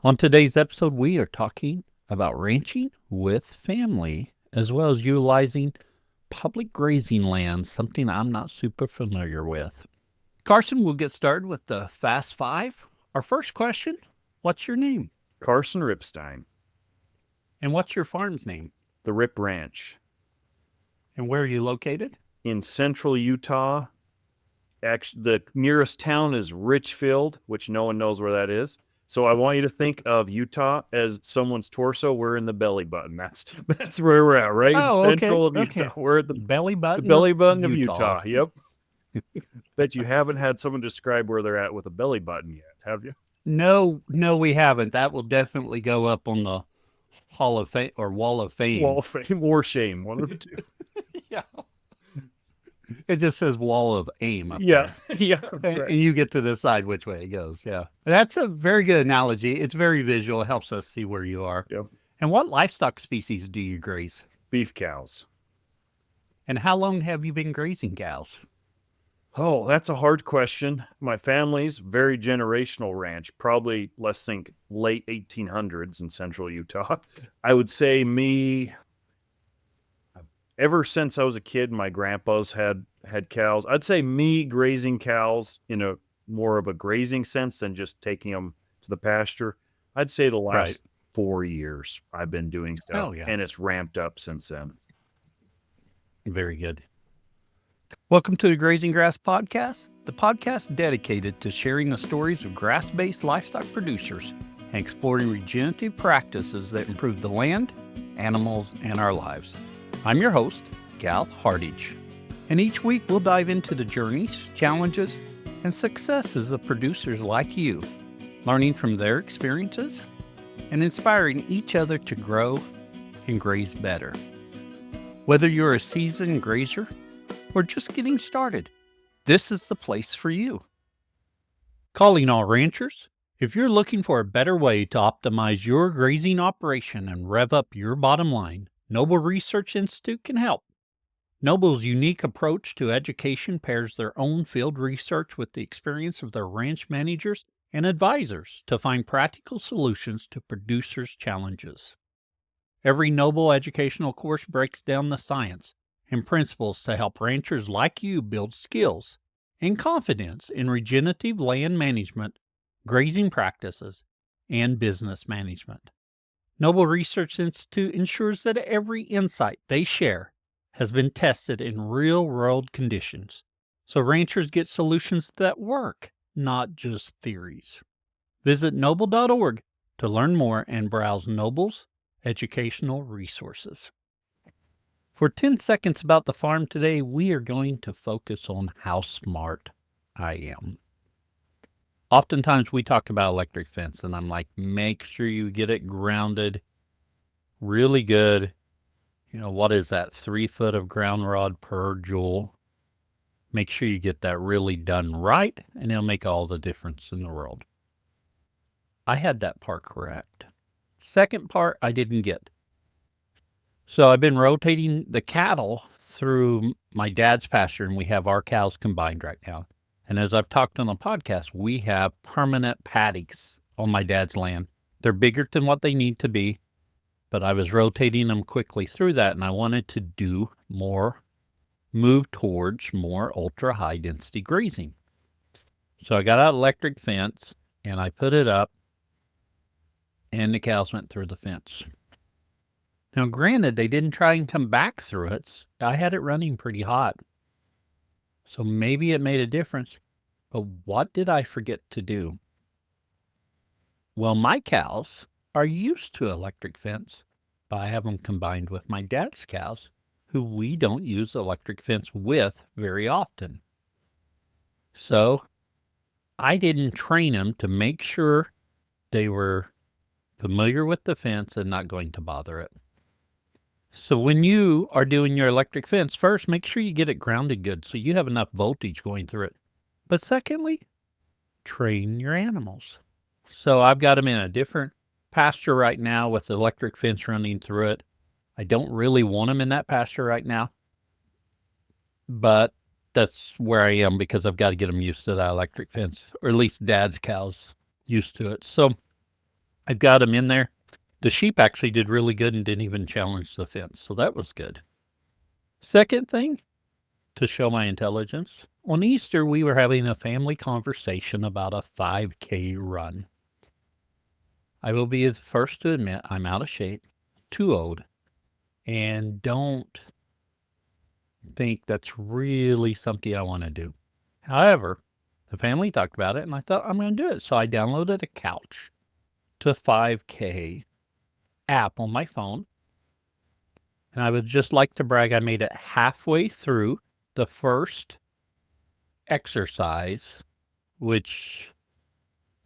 On today's episode, we are talking about ranching with family, as well as utilizing public grazing land, something I'm not super familiar with. Karson, we'll get started with the Fast Five. Our first question, what's your name? Karson Rippstein. And what's your farm's name? The Rip Ranch. And where are you located? In central Utah. Actually, the nearest town is Richfield, which no one knows where that is. So I want you to think of Utah as someone's torso. We're in the belly button. That's where we're at, right? Oh, in okay. central of Utah. Okay. We're at the belly button. belly button of Utah. Yep. Bet you haven't had someone describe where they're at with a belly button yet, have you? No, we haven't. That will definitely go up on the Hall of Fame or Wall of Fame. Wall of Fame or shame, one of the two. Yeah. It just says Wall of Aim up Yeah. there. Yeah. And Right. you get to decide which way it goes. Yeah. That's a very good analogy. It's very visual. It helps us see where you are. Yep. And what livestock species do you graze? Beef cows. And how long have you been grazing cows? Oh, that's a hard question. My family's very generational ranch, probably, let's think, late 1800s in central Utah. I would say ever since I was a kid, my grandpa's had cows. I'd say me grazing cows in a more of a grazing sense than just taking them to the pasture. I'd say the last 4 years I've been doing stuff, Oh, yeah. and it's ramped up since then. Very good. Welcome to the Grazing Grass Podcast, the podcast dedicated to sharing the stories of grass-based livestock producers and exploring regenerative practices that improve the land, animals, and our lives. I'm your host, Gal Hardage, and each week we'll dive into the journeys, challenges, and successes of producers like you, learning from their experiences and inspiring each other to grow and graze better. Whether you're a seasoned grazer or just getting started, this is the place for you. Calling all ranchers, if you're looking for a better way to optimize your grazing operation and rev up your bottom line, Noble Research Institute can help. Noble's unique approach to education pairs their own field research with the experience of their ranch managers and advisors to find practical solutions to producers' challenges. Every Noble educational course breaks down the science and principles to help ranchers like you build skills and confidence in regenerative land management, grazing practices, and business management. Noble Research Institute ensures that every insight they share has been tested in real-world conditions, so ranchers get solutions that work, not just theories. Visit noble.org to learn more and browse Noble's educational resources. For 10 seconds about the farm today, we are going to focus on how smart I am. Oftentimes we talk about electric fence, and I'm like, make sure you get it grounded really good. You know, what is that? 3 foot of ground rod per joule. Make sure you get that really done right, and it'll make all the difference in the world. I had that part correct. Second part I didn't get. So I've been rotating the cattle through my dad's pasture, and we have our cows combined right now. And as I've talked on the podcast, we have permanent paddocks on my dad's land. They're bigger than what they need to be, but I was rotating them quickly through that, and I wanted to do move towards more ultra high density grazing. So I got out electric fence and I put it up, and the cows went through the fence. Now, granted, they didn't try and come back through it. I had it running pretty hot. So maybe it made a difference. But what did I forget to do? Well, my cows are used to electric fence, but I have them combined with my dad's cows, who we don't use electric fence with very often. So I didn't train them to make sure they were familiar with the fence and not going to bother it. So when you are doing your electric fence, first, make sure you get it grounded good so you have enough voltage going through it. But secondly, train your animals. So I've got them in a different pasture right now with the electric fence running through it. I don't really want them in that pasture right now, but that's where I am because I've got to get them used to that electric fence, or at least Dad's cows used to it. So I've got them in there. The sheep actually did really good and didn't even challenge the fence, so that was good. Second thing, to show my intelligence, on Easter we were having a family conversation about a 5K run. I will be the first to admit I'm out of shape, too old, and don't think that's really something I want to do. However, the family talked about it and I thought I'm going to do it. So I downloaded a couch to 5K app on my phone. And I would just like to brag, I made it halfway through the first exercise, which,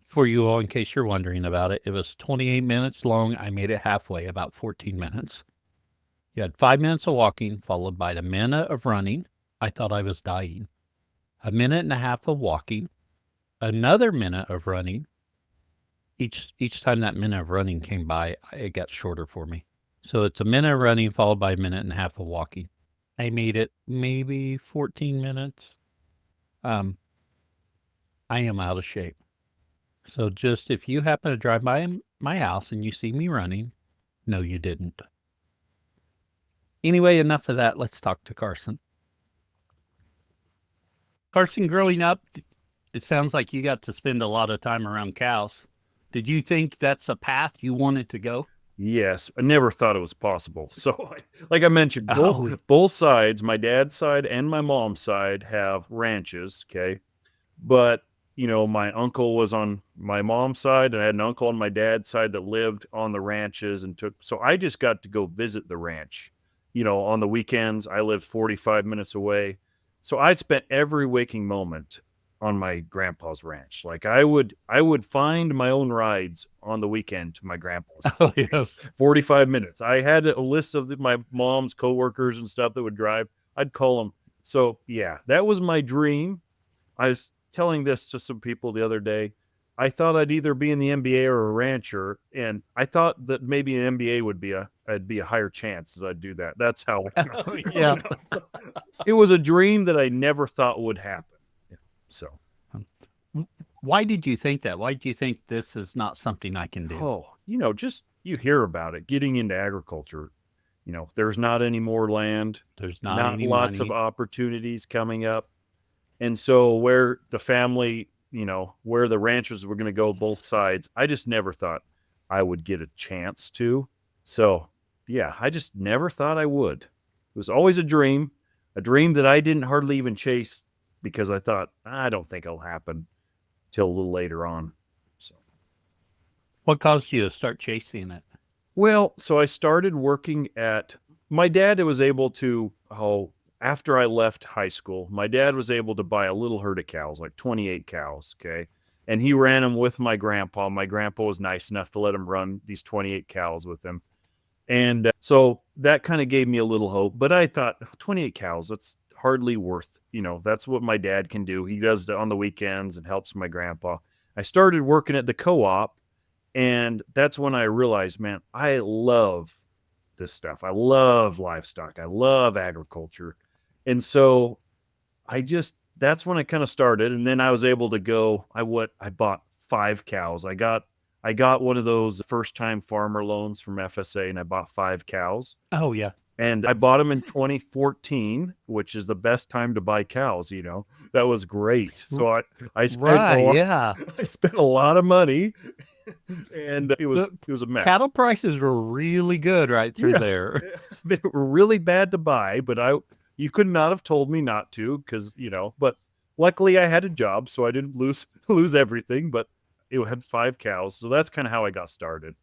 for you all, in case you're wondering about it, it was 28 minutes long. I made it halfway, about 14 minutes. You had 5 minutes of walking, followed by a minute of running. I thought I was dying. A minute and a half of walking, another minute of running. Each time that minute of running came by, it got shorter for me. So it's a minute of running followed by a minute and a half of walking. I made it maybe 14 minutes. I am out of shape. So just if you happen to drive by my house and you see me running, no, you didn't. Anyway, enough of that. Let's talk to Karson. Karson, growing up, it sounds like you got to spend a lot of time around cows. Did you think that's a path you wanted to go? Yes, I never thought it was possible. So, like I mentioned, both sides, my dad's side and my mom's side, have ranches. Okay, but my uncle was on my mom's side, and I had an uncle on my dad's side that lived on the ranches and took. So I just got to go visit the ranch. On the weekends, I lived 45 minutes away, so I'd spent every waking moment on my grandpa's ranch. Like I would find my own rides on the weekend to my grandpa's. Oh, yes. 45 minutes. I had a list of my mom's coworkers and stuff that would drive. I'd call them. So yeah, that was my dream. I was telling this to some people the other day. I thought I'd either be in the NBA or a rancher, and I thought that maybe an NBA would be I'd be a higher chance that I'd do that. That's how. Yeah. So, it was a dream that I never thought would happen. So, why did you think that? Why do you think this is not something I can do? Oh, just you hear about it, getting into agriculture. There's not any more land. There's not any lots money. of opportunities coming up. And so where the family, where the ranchers were going to go both sides, I just never thought I would get a chance to. So, yeah, I just never thought I would. It was always a dream that I didn't hardly even chase because I thought, I don't think it'll happen till a little later on. So, what caused you to start chasing it? Well, so I started working my dad was able to, after I left high school, my dad was able to buy a little herd of cows, like 28 cows, okay? And he ran them with my grandpa. My grandpa was nice enough to let him run these 28 cows with him. And so that kind of gave me a little hope. But I thought, 28 cows, that's hardly worth, that's what my dad can do. He does it on the weekends and helps my grandpa. I started working at the co-op, and that's when I realized, man, I love this stuff. I love livestock. I love agriculture. And so that's when I kind of started. And then I was able to go, I bought 5 cows. I got one of those first time farmer loans from FSA, and I bought 5 cows. Oh, yeah. And I bought them in 2014, which is the best time to buy cows. That was great. So I spent a lot of money, and it was a mess. Cattle prices were really good right through there. They were really bad to buy, but you could not have told me not to, because But luckily, I had a job, so I didn't lose everything. But it had 5 cows, so that's kind of how I got started.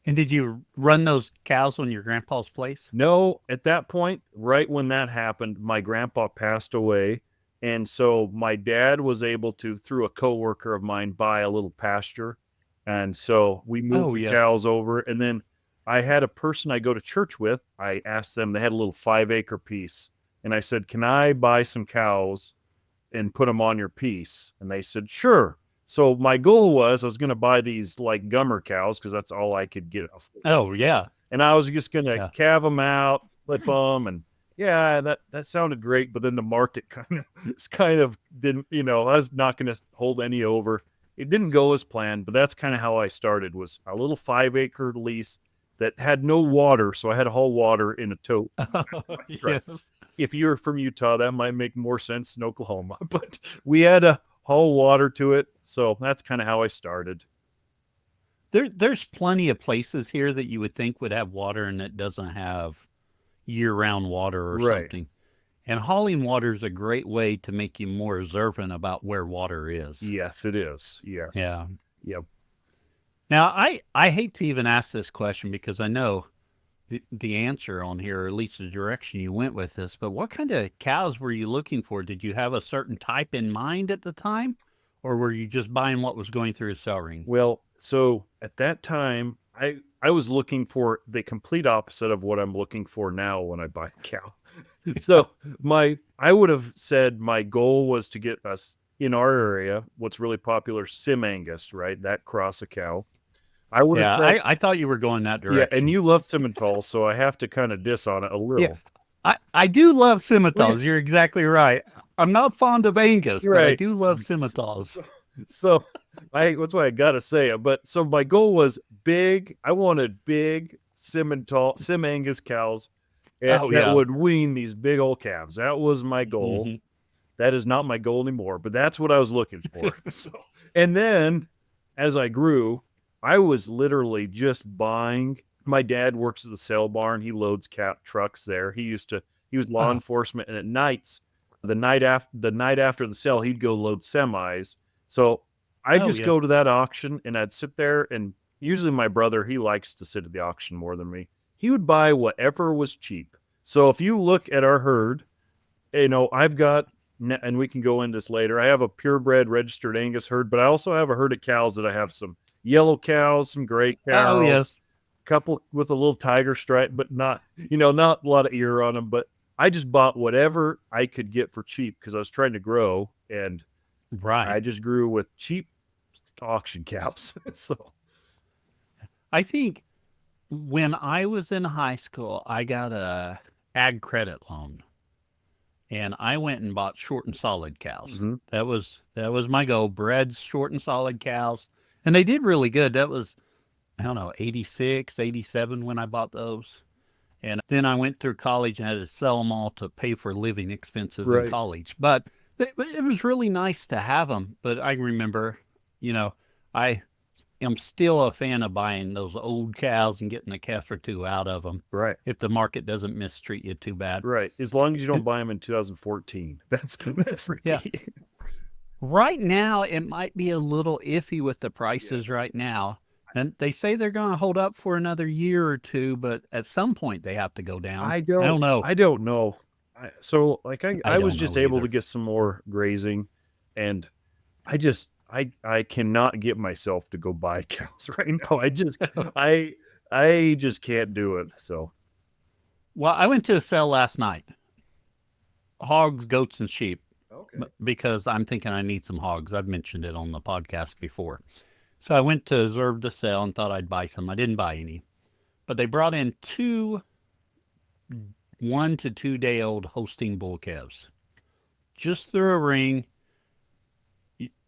And did you run those cows on your grandpa's place? No, at that point, right when that happened, my grandpa passed away. And so my dad was able to, through a coworker of mine, buy a little pasture. And so we moved the cows over. And then I had a person I go to church with. I asked them, they had a little 5-acre piece. And I said, can I buy some cows and put them on your piece? And they said, sure. So my goal was I was going to buy these like gummer cows because that's all I could get. Oh, yeah. And I was just going to calve them out, flip them, and that sounded great. But then the market kind of didn't, I was not going to hold any over. it didn't go as planned, but that's kind of how I started, was a little 5-acre lease that had no water. So I had to haul water in a tote. Right. Yes. If you're from Utah, that might make more sense than Oklahoma, but we had to haul water to it. So that's kind of how I started. There's plenty of places here that you would think would have water and it doesn't have year-round water or Right. something. And hauling water is a great way to make you more observant about where water is. Yes, it is. Yes. Yeah. Yep. Now, I hate to even ask this question because I know the answer on here, or at least the direction you went with this, but what kind of cows were you looking for? Did you have a certain type in mind at the time, or were you just buying what was going through a sell ring? Well, so at that time, I was looking for the complete opposite of what I'm looking for now when I buy a cow. So I would have said my goal was to get us in our area, what's really popular, Sim Angus, right? That cross a cow. I would have Yeah, said, I thought you were going that yeah, and direction. you love Simmental, so I have to kind of diss on it a Yeah, little. I do love Well, yeah, scimitars. You're exactly right. I'm not fond of Angus, but I right. do love scimitars. So that's why I gotta say it. But so my goal was big. I wanted big Sim Angus cows Oh that yeah. would wean these big old calves. That was my goal. Hmm. That is not my goal anymore, but that's what I was looking for. So, and then as I grew, I was literally just buying. My dad works at the sale barn. He loads trucks there. He was law Oh, enforcement, and at nights, the night after the sale, he'd go load semis. So I'd oh just yeah. go to that auction and I'd sit there, and usually my brother, he likes to sit at the auction more than me. He would buy whatever was cheap. So if you look at our herd, I've got, and we can go into this later, I have a purebred registered Angus herd, but I also have a herd of cows that I have some yellow cows, some gray Oh cows, yes. couple with a little tiger stripe, but not a lot of ear on them. But I just bought whatever I could get for cheap because I was trying to grow, and I Right. just grew with cheap auction cows. So I think when I was in high school, I got a ag credit loan, and I went and bought short and solid cows. mhm. That was my goal. Bred short and solid cows, and they did really good. That was, I don't know, 86, 87 when I bought those. And then I went through college and had to sell them all to pay for living expenses in Right. college. But it was really nice to have them. But I remember, you know, I am still a fan of buying those old cows and getting a calf or two out of them Right. if the market doesn't mistreat you too bad. Right. As long as you don't And buy them in 2014, that's yeah, freaky. right now it might be a little iffy with the Yeah. prices right now. And they say they're going to hold up for another year or two, but at some point they have to go down. I don't know. I don't know. So like I I was don't just know able to either. get some more grazing, and I cannot get myself to go buy cows right now. I just can't do it. So Well, I went to a sale last night. Hogs, goats, and sheep, okay. because I'm thinking I need some hogs. I've mentioned it on the podcast before. So I went to observe the sale and thought I'd buy some. I didn't buy any, but they brought in two 1 to 2 day old Holstein bull calves just through a ring.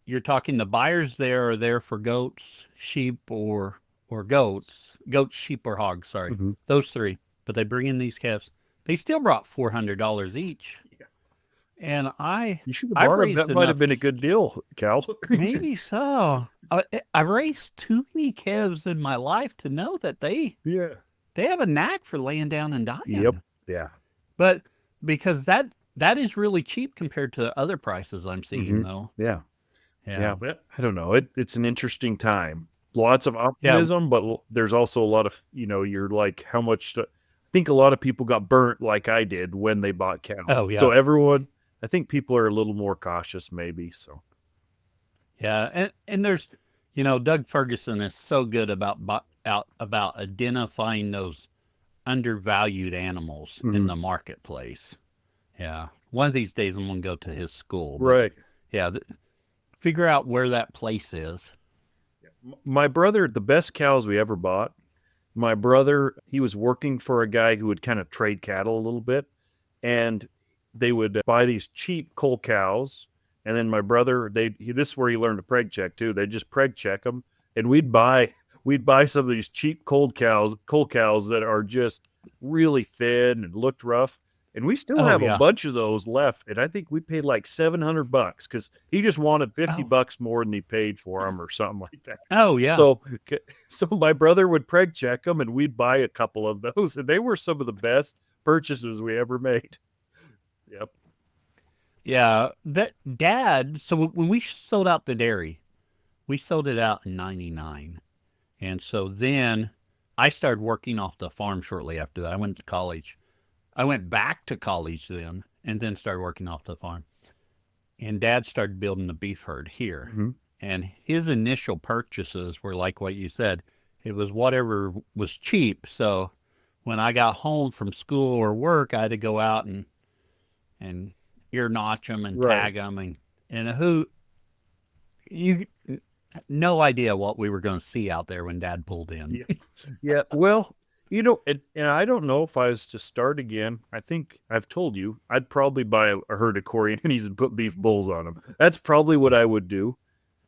You're talking the buyers there are there for goats, sheep, or goats, sheep, or hogs. Sorry, Mhm. those three. But they bring in these calves. They still brought $400 each, Yeah. and You should have I've bought them. raised That might have enough. been a good deal, Cal. Maybe so. I've raised too many calves in my life to know that Yeah. they have a knack for laying down and Yep. dying. Yeah. But because that is really cheap compared to other prices I'm seeing, hmm though. Yeah. Yeah. Yeah, But I don't know. It's an interesting time. Lots of yeah. optimism, but there's also a lot of, you're like, how much? I think a lot of people got burnt like I did when they bought cows. Oh So yeah, I think people are a little more cautious, maybe. So yeah. And there's, Doug Ferguson is so good about identifying those undervalued animals in Mhm. the marketplace. Yeah. One of these days I'm gonna go to his school, but Right. yeah, figure out where that place is. My brother, the best cows we ever bought. My brother, he was working for a guy who would kind of trade cattle a little bit, and they would buy these cheap cull cows, And then my brother, this is where he learned to preg check too. They just preg check them, and we'd buy some of these cheap cull cows that are just really thin and looked rough. And we still Oh, have a yeah. bunch of those left. And I think we paid like $700 because he just wanted $50 more than he paid for them or something like that. Oh, yeah. So my brother would preg check them, and we'd buy a couple of those, and they were some of the best purchases we ever made. Yep. Yeah. That Dad, so when we sold out the dairy, we sold it out in 99. And so then I started working off the farm shortly after that. I went to college. I went back to college then and then started working off the farm. And Dad started building the beef herd here. Mm-hmm. And his initial purchases were like what you said. It was whatever was cheap. So when I got home from school or work, I had to go out and ear notch them and Right. tag them. And who, you, no idea what we were going to see out there when Dad pulled in. Yeah. Well, and I don't know if I was to start again. I think I've told you I'd probably buy a herd of Corrientes and put beef bulls on them. That's probably what I would do.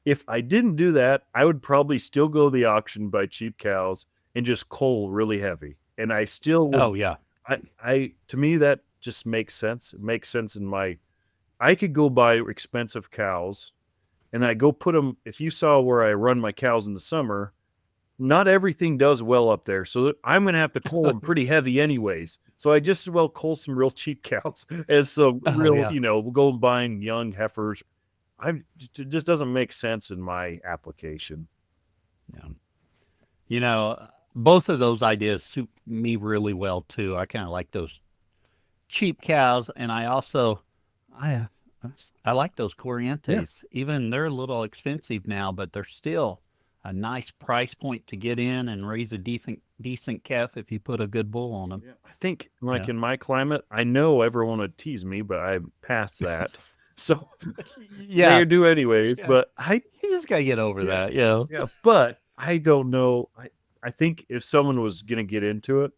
If I didn't do that, I would probably still go to the auction, buy cheap cows, and just cull really heavy. And I still would. Oh, yeah. To me, that just makes sense. It makes sense I could go buy expensive cows, and I go put them. If you saw where I run my cows in the summer, not everything does well up there. So I'm going to have to cull them pretty heavy anyways. So I just as well cull some real cheap cows as some we'll go buying young heifers. It just doesn't make sense in my application. Yeah. Both of those ideas suit me really well too. I kind of like those cheap cows, and I like those Corrientes. Yeah. Even they're a little expensive now, but they're still a nice price point to get in and raise a decent calf if you put a good bull on them. Yeah. I think in my climate, I know everyone would tease me, but I'm past that. So they do anyways. Yeah. But you just gotta get over that. Yeah. But I don't know. I think if someone was gonna get into it,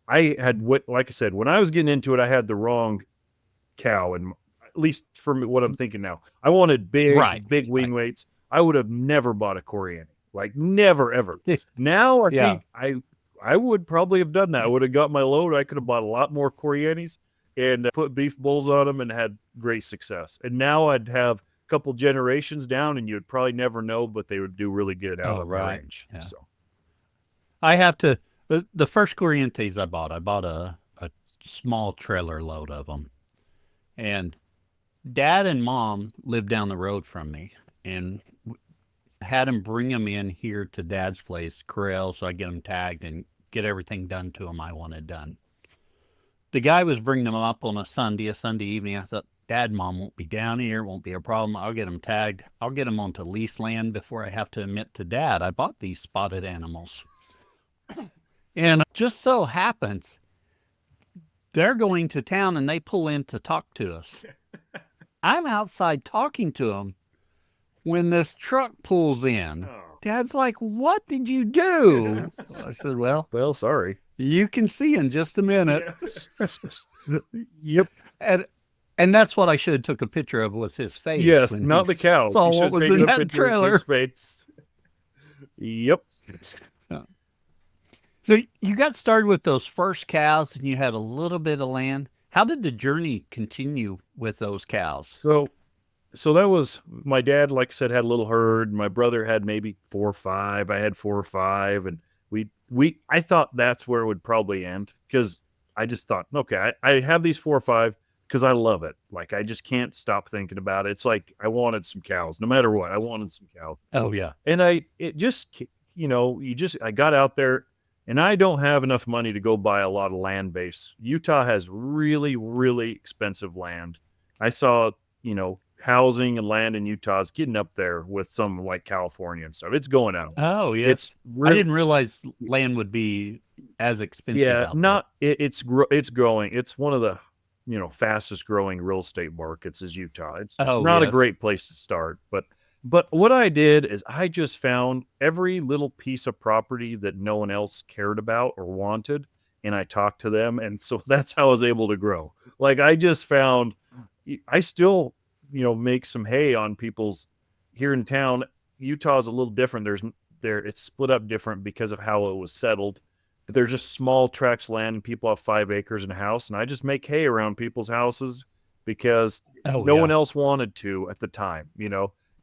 like I said, when I was getting into it, I had the wrong cow, and at least for me, what I'm thinking now, I wanted big wing weights. I would have never bought a Corriente, like never ever. Now I think I would probably have done that. I would have got my load. I could have bought a lot more Corrientes and put beef bulls on them and had great success. And now I'd have a couple generations down, and you'd probably never know, but they would do really good out of range. Yeah. So I have to. The first Corrientes I bought a small trailer load of them, and Dad and Mom lived down the road from me, and had them bring them in here to Dad's place, corral, so I get them tagged and get everything done to them I wanted done. The guy was bringing them up on a Sunday evening. I thought, Dad and Mom won't be down here. It won't be a problem. I'll get them tagged. I'll get them onto lease land before I have to admit to Dad I bought these spotted animals. And it just so happens they're going to town and they pull in to talk to us. I'm outside talking to them when this truck pulls in. Dad's like, "What did you do?" I said, well, sorry. You can see in just a minute. Yep. And that's what I should have took a picture of, was his face. Yes, not the cows. Saw what was in that trailer. Yep. So you got started with those first cows, and you had a little bit of land. How did the journey continue with those cows? So that was, my dad, like I said, had a little herd. My brother had maybe 4 or 5. I had 4 or 5, and I thought that's where it would probably end, because I just thought, okay, I have these 4 or 5 because I love it. Like, I just can't stop thinking about it. It's like I wanted some cows, no matter what. I wanted some cows. Oh yeah. And I got out there, and I don't have enough money to go buy a lot of land base. Utah has really, really expensive land. I saw, housing and land in Utah is getting up there with some like California and stuff. It's going out. Oh yeah. I didn't realize land would be as expensive. Yeah, it's growing. It's one of the fastest growing real estate markets is Utah. It's not a great place to start, but what I did is I just found every little piece of property that no one else cared about or wanted, and I talked to them, and so that's how I was able to grow. Like, I just found, I still make some hay on people's here in town. Utah is a little different. It's split up different because of how it was settled. But they're just small tracts of land and people have 5 acres and a house. And I just make hay around people's houses because Oh, no one yeah. else wanted to at the time.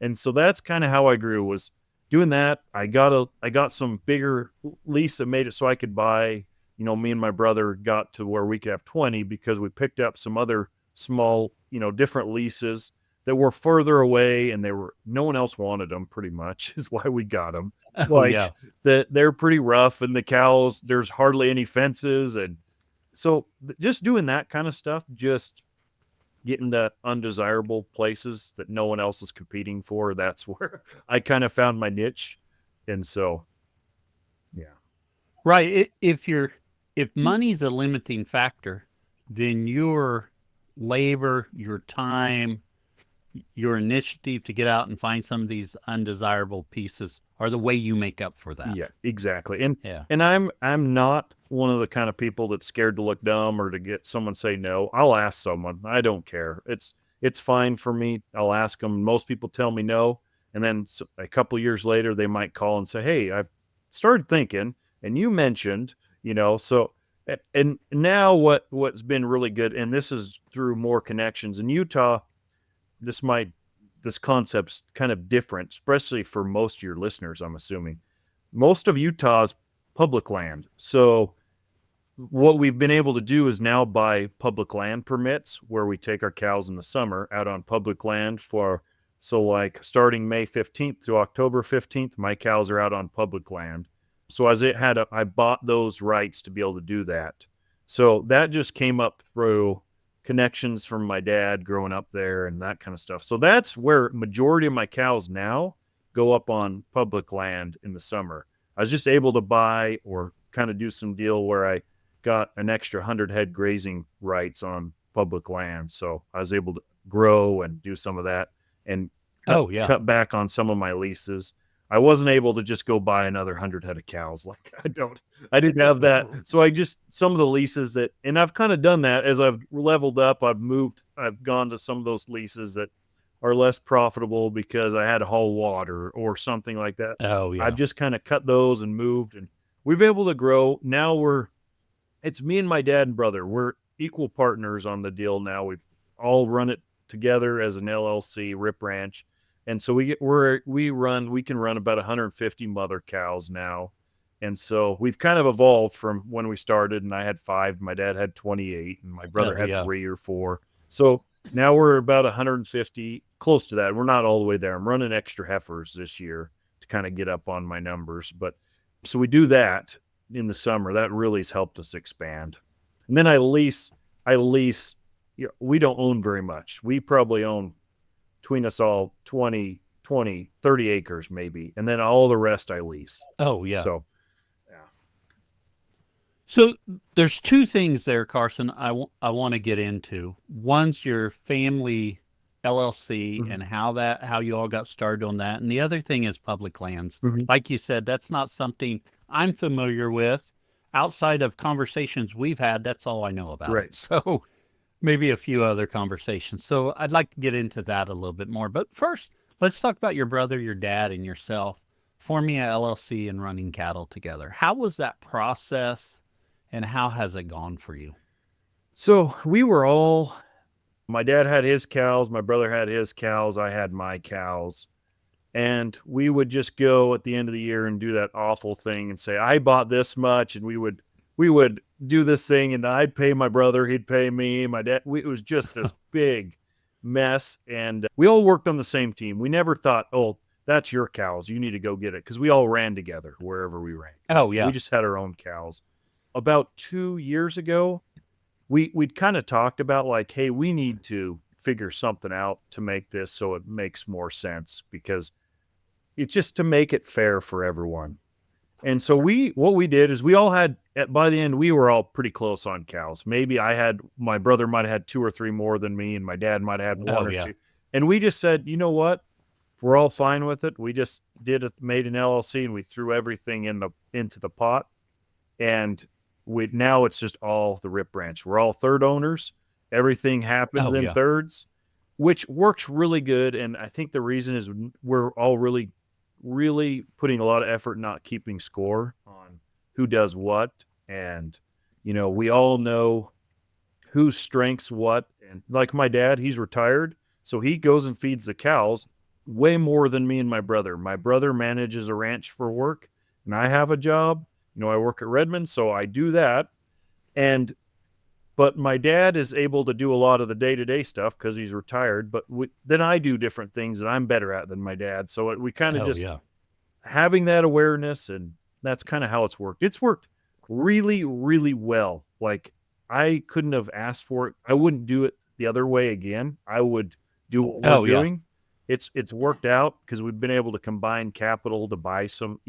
And so that's kind of how I grew, was doing that. I got some bigger lease that made it so I could buy, me and my brother got to where we could have 20 because we picked up some other small, different leases that were further away, and no one else wanted them, pretty much is why we got them. Oh, yeah. Like, they're pretty rough, and the cows, there's hardly any fences. And so just doing that kind of stuff, just getting to undesirable places that no one else is competing for, that's where I kind of found my niche. And so, yeah. Right. If money's a limiting factor, then your labor, your time, your initiative to get out and find some of these undesirable pieces are the way you make up for that. Yeah, exactly. And Yeah. and I'm not one of the kind of people that's scared to look dumb or to get someone say no. I'll ask someone. I don't care. It's fine for me. I'll ask them. Most people tell me no, and then a couple of years later they might call and say, "Hey, I've started thinking, and you mentioned, so." And now what's been really good, and this is through more connections in Utah. This concept's kind of different, especially for most of your listeners, I'm assuming. Most of Utah's public land. So what we've been able to do is now buy public land permits where we take our cows in the summer out on public land so like starting May 15th through October 15th, my cows are out on public land. So I bought those rights to be able to do that. So that just came up through connections from my dad growing up there and that kind of stuff. So that's where majority of my cows now go up on public land in the summer. I was just able to buy or kind of do some deal where I got an extra 100 head grazing rights on public land. So I was able to grow and do some of that and Oh, yeah. cut back on some of my leases. I wasn't able to just go buy another 100 head of cows. Like I didn't have that. So some of the leases and I've kind of done that as I've leveled up. I've gone to some of those leases that are less profitable because I had to haul water or something like that. Oh, I've yeah. just kind of cut those and moved, and we've been able to grow. Now it's me and my dad and brother. We're equal partners on the deal now. We've all run it together as an LLC, Rip Ranch. And so we can run about 150 mother cows now. And so we've kind of evolved from when we started, and I had 5, my dad had 28, and my brother Oh, had yeah. 3 or 4. So now we're about 150, close to that. We're not all the way there. I'm running extra heifers this year to kind of get up on my numbers. But so we do that in the summer. That really has helped us expand. And then I lease, we don't own very much. We probably own between us all 30 acres maybe. And then all the rest I lease. Oh, yeah. So, yeah. So there's 2 things there, Karson, I want to get into. One's your family LLC Mhm. and how you all got started on that. And the other thing is public lands. Mhm. Like you said, that's not something I'm familiar with. Outside of conversations we've had, that's all I know about Right. it. So maybe a few other conversations. So I'd like to get into that a little bit more. But first, let's talk about your brother, your dad, and yourself forming a LLC and running cattle together. How was that process, and how has it gone for you? So my dad had his cows, my brother had his cows, I had my cows. And we would just go at the end of the year and do that awful thing and say, I bought this much. And we would do this thing, and I'd pay my brother, he'd pay me, my dad. It was just this big mess. And we all worked on the same team. We never thought, oh, that's your cows, you need to go get it. Cause we all ran together wherever we ran. Oh, We yeah. just had our own cows. About 2 years ago, we'd kind of talked about like, hey, we need to figure something out to make this so it makes more sense, because it's just to make it fair for everyone. And so what we did is we all had, by the end, we were all pretty close on cows. Maybe my brother might have had 2 or 3 more than me, and my dad might have had 1 Oh, or yeah. 2. And we just said, you know what? If we're all fine with it, we just made an LLC, and we threw everything into the pot. And now it's just all the Rip Branch. We're all third owners. Everything happens Oh, in yeah. thirds. which works really good. And I think the reason is we're all really, really putting a lot of effort not keeping score on who does what. And, we all know whose strengths what. And like my dad, he's retired. So he goes and feeds the cows way more than me and my brother. My brother manages a ranch for work and I have a job. I work at Redmond, so I do that. And but my dad is able to do a lot of the day-to-day stuff because he's retired. But then I do different things that I'm better at than my dad. So we kind of Oh, just yeah. having that awareness, and that's kind of how it's worked. It's worked really, really well. Like I couldn't have asked for it. I wouldn't do it the other way again. I would do what we're Oh, yeah. doing. It's worked out because we've been able to combine capital to buy some,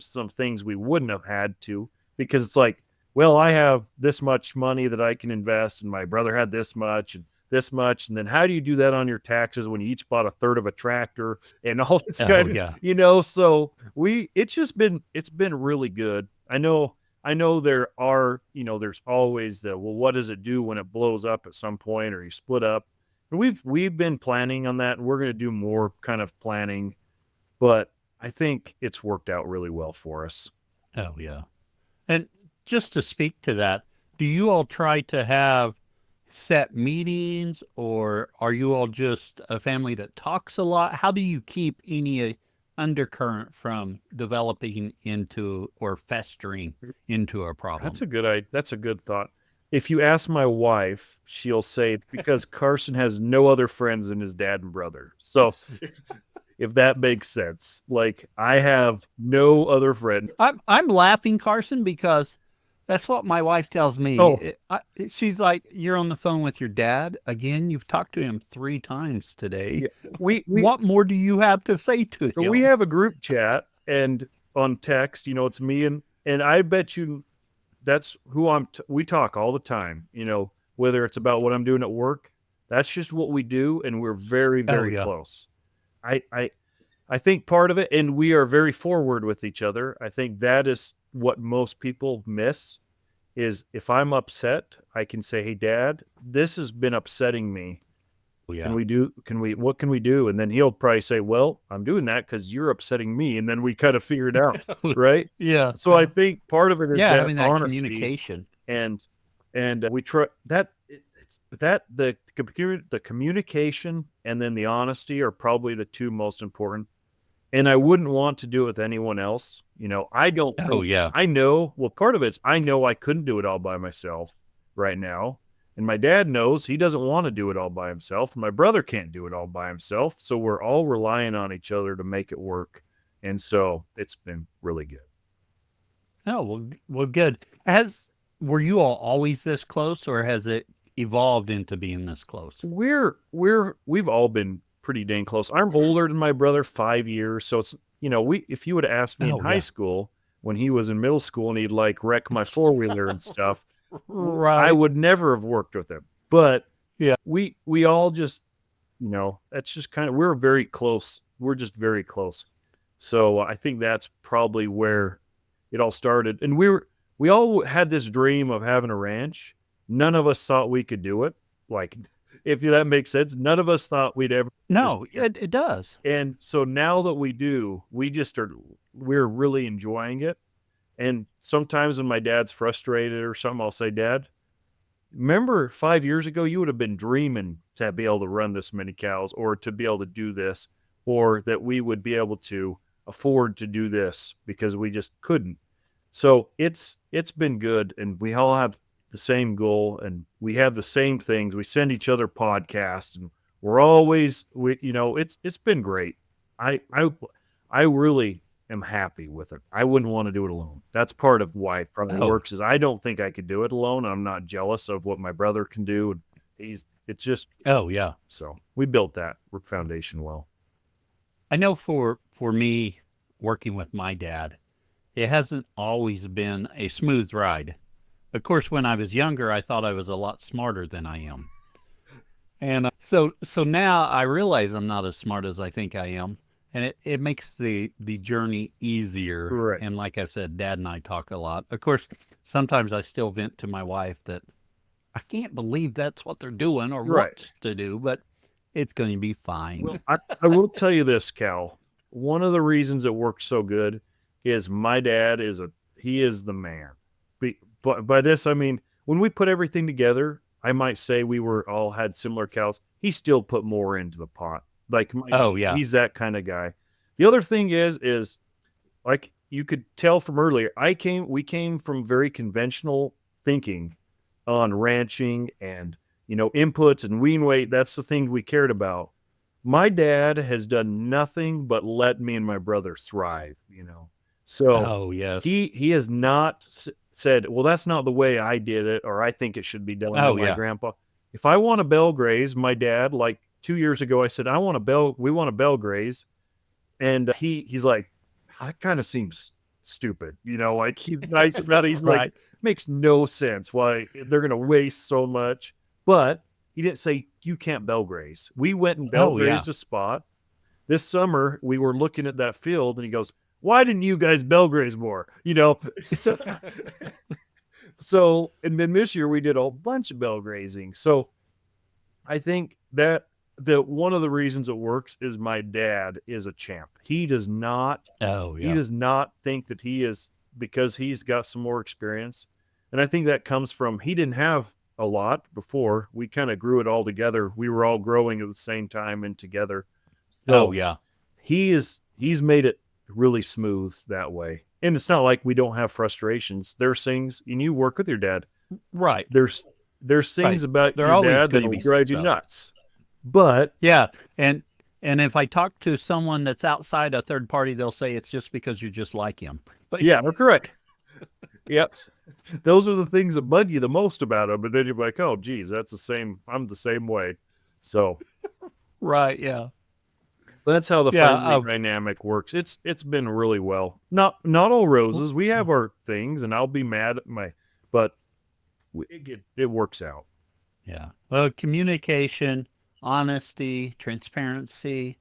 some things we wouldn't have had to, because it's like, well, I have this much money that I can invest, and my brother had this much and this much. And then how do you do that on your taxes when you each bought a third of a tractor and all this Oh, kind of, yeah. so it's been really good. I know there are, there's always well, what does it do when it blows up at some point or you split up? And we've been planning on that, and we're going to do more kind of planning, but I think it's worked out really well for us. Oh, yeah. And just to speak to that, do you all try to have set meetings, or are you all just a family that talks a lot? How do you keep any undercurrent from developing into or festering into a problem? That's a good thought. If you ask my wife, she'll say because Carson has no other friends than his dad and brother. So if that makes sense, like I have no other friend. I'm laughing, Carson, because that's what my wife tells me. Oh, She's like, "You're on the phone with your dad again. You've talked to him 3 times today. yeah. We What more do you have to say to so we him?" have a group chat and on text, it's me and I bet you that's who we talk all the time, whether it's about what I'm doing at work. That's just what we do, and we're very, Oh very yeah. close. I I I think part of it, and we are very forward with each other. I think that is what most people miss is if I'm upset, I can say, "Hey, Dad, this has been upsetting me. Oh Can yeah. we do? What can we do?" And then he'll probably say, "Well, I'm doing that because you're upsetting me." And then we kind of figure it out, right? Yeah. So I think part of it is Yeah, that having that honesty, communication. and we try that. It's that the communication and then the honesty are probably the two most important, and I wouldn't want to do it with anyone else. I don't Oh think yeah. I know. Well, part of it's I know I couldn't do it all by myself right now. And my dad knows he doesn't want to do it all by himself. And my brother can't do it all by himself. So we're all relying on each other to make it work. And so it's been really good. Oh well, good. Has Were you all always this close, or has it evolved into being this close? We've all been pretty dang close. I'm older than my brother 5 years. So it's, if you would have asked me in Oh high yeah. school when he was in middle school and he'd like wreck my four-wheeler and stuff, I Right. would never have worked with him. But Yeah. we all just, that's just kind of we're very close. We're just very close. So I think that's probably where it all started. And we all had this dream of having a ranch. None of us thought we could do it. Like, if that makes sense, none of us thought we'd ever just. No, it does. And so now that we do, we're really enjoying it. And sometimes when my dad's frustrated or something, I'll say, "Dad, remember 5 years ago, you would have been dreaming to be able to run this many cows or to be able to do this, or that we would be able to afford to do this because we just couldn't." So it's been good, and we all have the same goal, and we have the same things. We send each other podcasts, and we're always it's been great. I really am happy with it. I wouldn't want to do it alone. That's part of why it probably Oh, works is I don't think I could do it alone. I'm not jealous of what my brother can do. And it's just oh yeah. so we built that foundation well. I know for me working with my dad, it hasn't always been a smooth ride. Of course, when I was younger, I thought I was a lot smarter than I am. And so now I realize I'm not as smart as I think I am, and it makes the journey easier. Right. And like I said, Dad and I talk a lot. Of course, sometimes I still vent to my wife that I can't believe that's what they're doing or Right. what's to do, but It's going to be fine. Well, I will tell you this, Cal. One of the reasons it works so good is my dad he is the man. But by this, I mean, when we put everything together, I might say we all had similar cows. He still put more into the pot. Like, Oh, yeah. he's that kind of guy. The other thing is like you could tell from earlier, we came from very conventional thinking on ranching and, inputs and wean weight. That's the thing we cared about. My dad has done nothing but let me and my brother thrive, So Oh, yes. he has not said, well, that's not the way I did it, or I think it should be done by my grandpa. If I want to bell graze, my dad, like 2 years ago, I said, we want to bell graze. And he's like, that kind of seems stupid. Like he's nice about it. He's like, makes no sense why they're going to waste so much. But he didn't say, you can't bell graze. We went and bell grazed a spot. This summer, we were looking at that field and he goes, why didn't you guys bell graze more? So, and then this year we did a bunch of bell grazing. So I think that one of the reasons it works is my dad is a champ. He does not, he does not think that he is, because he's got some more experience. And I think that comes from, he didn't have a lot before. We kind of grew it all together. We were all growing at the same time and together. So he's made it really smooth that way. And it's not like we don't have frustrations. There's things, and you work with your dad. Right. There's things about They're your always dad gonna that be will drive you stuff. nuts. But and if I talk to someone that's outside a third party, they'll say it's just because you just like him. But we're correct. Yep. Those are the things that bug you the most about him. But then you're like, oh, geez, that's the same. I'm the same way. So right, yeah. That's how the family dynamic works. It's been really well. Not all roses. We have our things, and I'll be mad at but it works out. Yeah. Well, communication, honesty, transparency.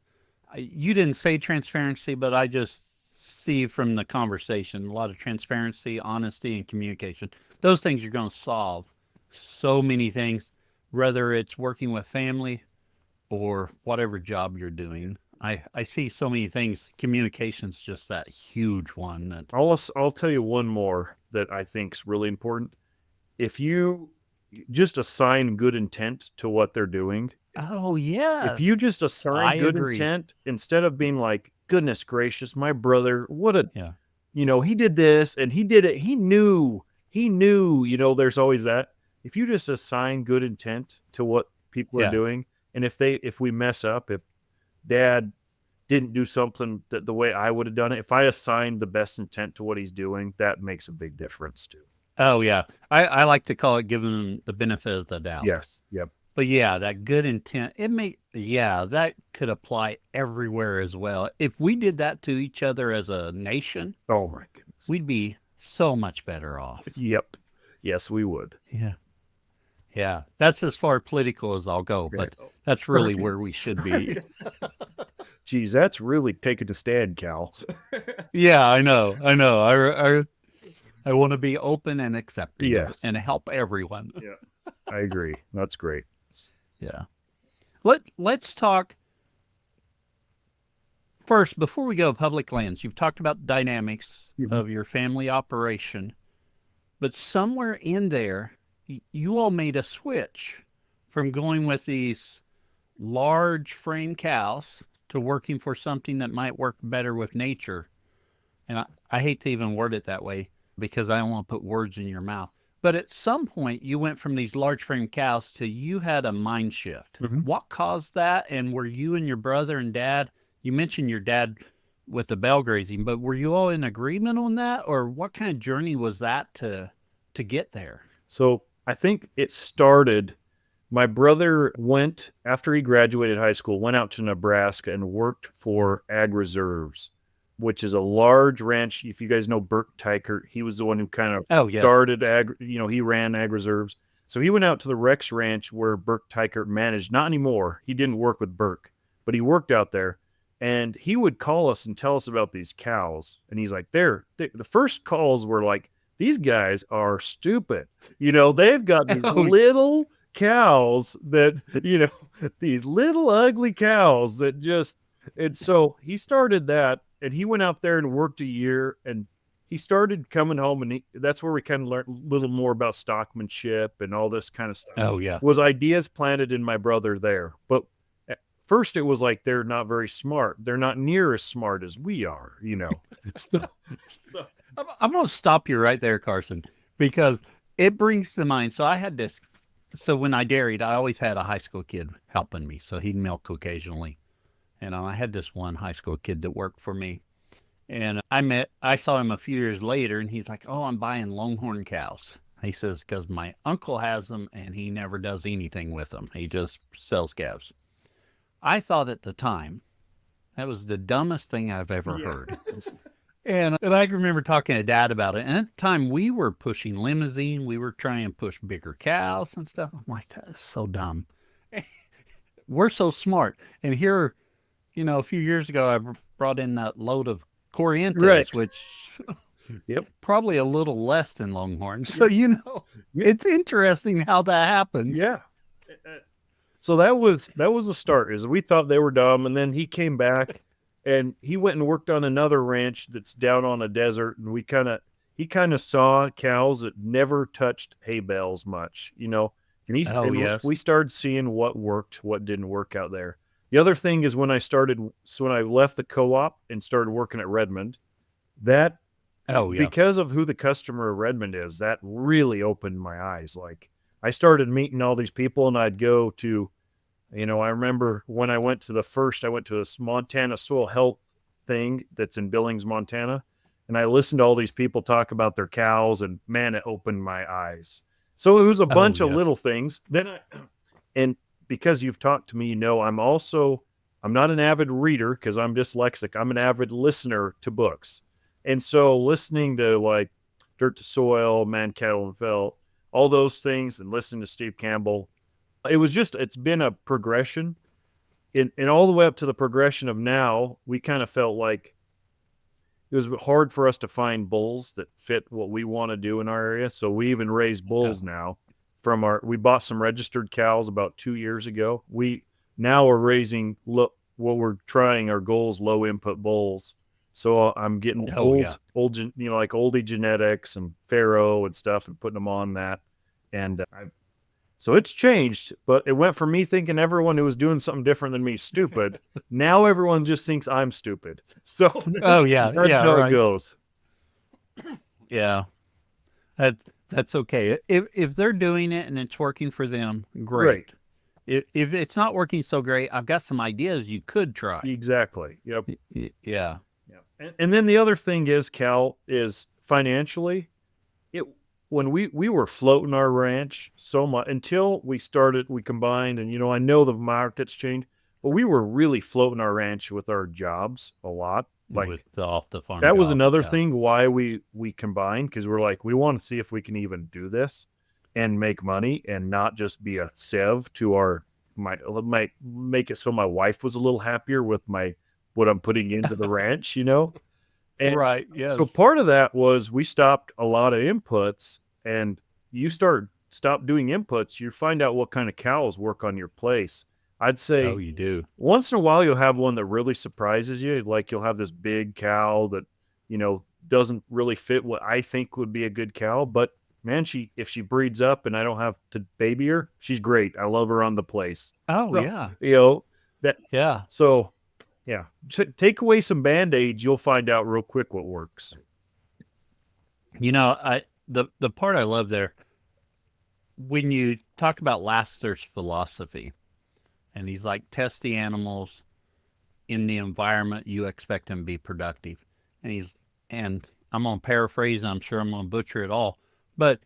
You didn't say transparency, but I just see from the conversation a lot of transparency, honesty, and communication. Those things are going to solve so many things, whether it's working with family or whatever job you're doing. I see so many things. Communication's just that huge one. That I'll tell you one more that I think is really important. If you just assign good intent to what they're doing. Oh, yes. If you just assign good intent, instead of being like, goodness gracious, my brother, he did this and he did it. He knew, there's always that. If you just assign good intent to what people are doing, and if we mess up, if Dad didn't do something the way I would have done it, if I assigned the best intent to what he's doing, that makes a big difference too. Oh, yeah. I like to call it giving them the benefit of the doubt. Yes. Yep. But yeah, that good intent, that could apply everywhere as well. If we did that to each other as a nation, oh my goodness, we'd be so much better off. Yep. Yes, we would. Yeah. Yeah. That's as far political as I'll go, but that's really where we should be. Geez, that's really taking a stand, Cal. Yeah, I know. I want to be open and accepting and help everyone. Yeah, I agree. That's great. Yeah. Let's talk first, before we go public lands. You've talked about dynamics of your family operation, but somewhere in there, you all made a switch from going with these large frame cows to working for something that might work better with nature. And I hate to even word it that way, because I don't want to put words in your mouth. But at some point, you went from these large frame cows to you had a mind shift. Mm-hmm. What caused that? And were you and your brother and dad, you mentioned your dad with the bell grazing, but were you all in agreement on that? Or what kind of journey was that to get there? So I think it started, my brother went, after he graduated high school, went out to Nebraska and worked for Ag Reserves, which is a large ranch. If you guys know Burke Tykert, he was the one who kind of started he ran Ag Reserves. So he went out to the Rex Ranch where Burke Tykert managed. Not anymore. He didn't work with Burke, but he worked out there. And he would call us and tell us about these cows. And he's like, the first calls were like, these guys are stupid. They've got these little cows that, these little ugly cows that just, and so he started that and he went out there and worked a year and he started coming home and that's where we kind of learned a little more about stockmanship and all this kind of stuff. Oh, yeah. Was ideas planted in my brother there. But at first it was like, they're not very smart. They're not near as smart as we are, So, I'm going to stop you right there, Karson, because it brings to mind. So I had this. So when I dairied, I always had a high school kid helping me. So he'd milk occasionally. And I had this one high school kid that worked for me. And I saw him a few years later, and he's like, "Oh, I'm buying Longhorn cows." He says, "Because my uncle has them, and he never does anything with them. He just sells calves." I thought at the time that was the dumbest thing I've ever heard. And I remember talking to Dad about it. And at the time, we were pushing limousine. We were trying to push bigger cows and stuff. I'm like, that is so dumb. We're so smart. And here, a few years ago, I brought in that load of Corrientes, Right. which Yep. probably a little less than Longhorns. So, it's interesting how that happens. Yeah. So that was a start, is we thought they were dumb. And then he came back and he went and worked on another ranch that's down on a desert. And he kind of saw cows that never touched hay bales much, and we started seeing what worked, what didn't work out there. The other thing is when I left the co-op and started working at Redmond, because of who the customer of Redmond is, that really opened my eyes. Like I started meeting all these people and I'd go to, I remember when I went to this Montana soil health thing that's in Billings, Montana. And I listened to all these people talk about their cows and man, it opened my eyes. So it was a bunch of little things. And because you've talked to me, I'm not an avid reader because I'm dyslexic. I'm an avid listener to books. And so listening to like Dirt to Soil, Man, Cattle, and Felt, all those things, and listening to Steve Campbell, it's been a progression. And all the way up to the progression of now, we kind of felt like it was hard for us to find bulls that fit what we want to do in our area. So we even raise bulls now. We bought some registered cows about 2 years ago. We now are raising our goal is low input bulls. So I'm getting like oldie genetics and Pharaoh and stuff and putting them on that. And so it's changed, but it went from me thinking everyone who was doing something different than me is stupid. Now everyone just thinks I'm stupid. So that's how it goes. Yeah. That's okay. If they're doing it and it's working for them, great. If it's not working so great, I've got some ideas you could try. Exactly. Yep. Yeah. And then the other thing is, Cal, is financially, when we were floating our ranch so much until we combined, and I know the market's changed, but we were really floating our ranch with our jobs a lot. Like with the off the farm. That was another thing why we combined, because we're like, we want to see if we can even do this and make money and not just be a sev to might make it so my wife was a little happier with what I'm putting into the ranch, And right. Yes. So part of that was we stopped a lot of inputs, and stop doing inputs, you find out what kind of cows work on your place. I'd say you do. Once in a while, you'll have one that really surprises you. Like you'll have this big cow that, doesn't really fit what I think would be a good cow. But man, if she breeds up and I don't have to baby her, she's great. I love her on the place. Yeah. So yeah, take away some Band-Aids, you'll find out real quick what works. The part I love there, when you talk about Laster's philosophy, and he's like, test the animals in the environment you expect them to be productive. And I'm going to paraphrase, and I'm sure I'm going to butcher it all, but,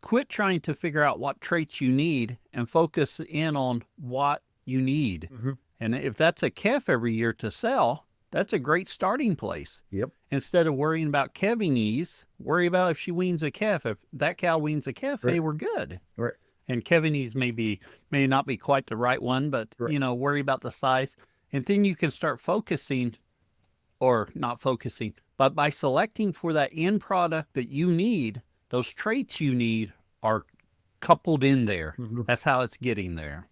quit trying to figure out what traits you need and focus in on what you need. Mm-hmm. And if that's a calf every year to sell, that's a great starting place. Yep. Instead of worrying about calving ease, worry about if she weans a calf. If that cow weans a calf, right. Hey, we're good. Right. And calving ease may not be quite the right one, but, right. Worry about the size. And then you can start focusing, or not focusing, but by selecting for that end product that you need, those traits you need are coupled in there. Mhm. That's how it's getting there.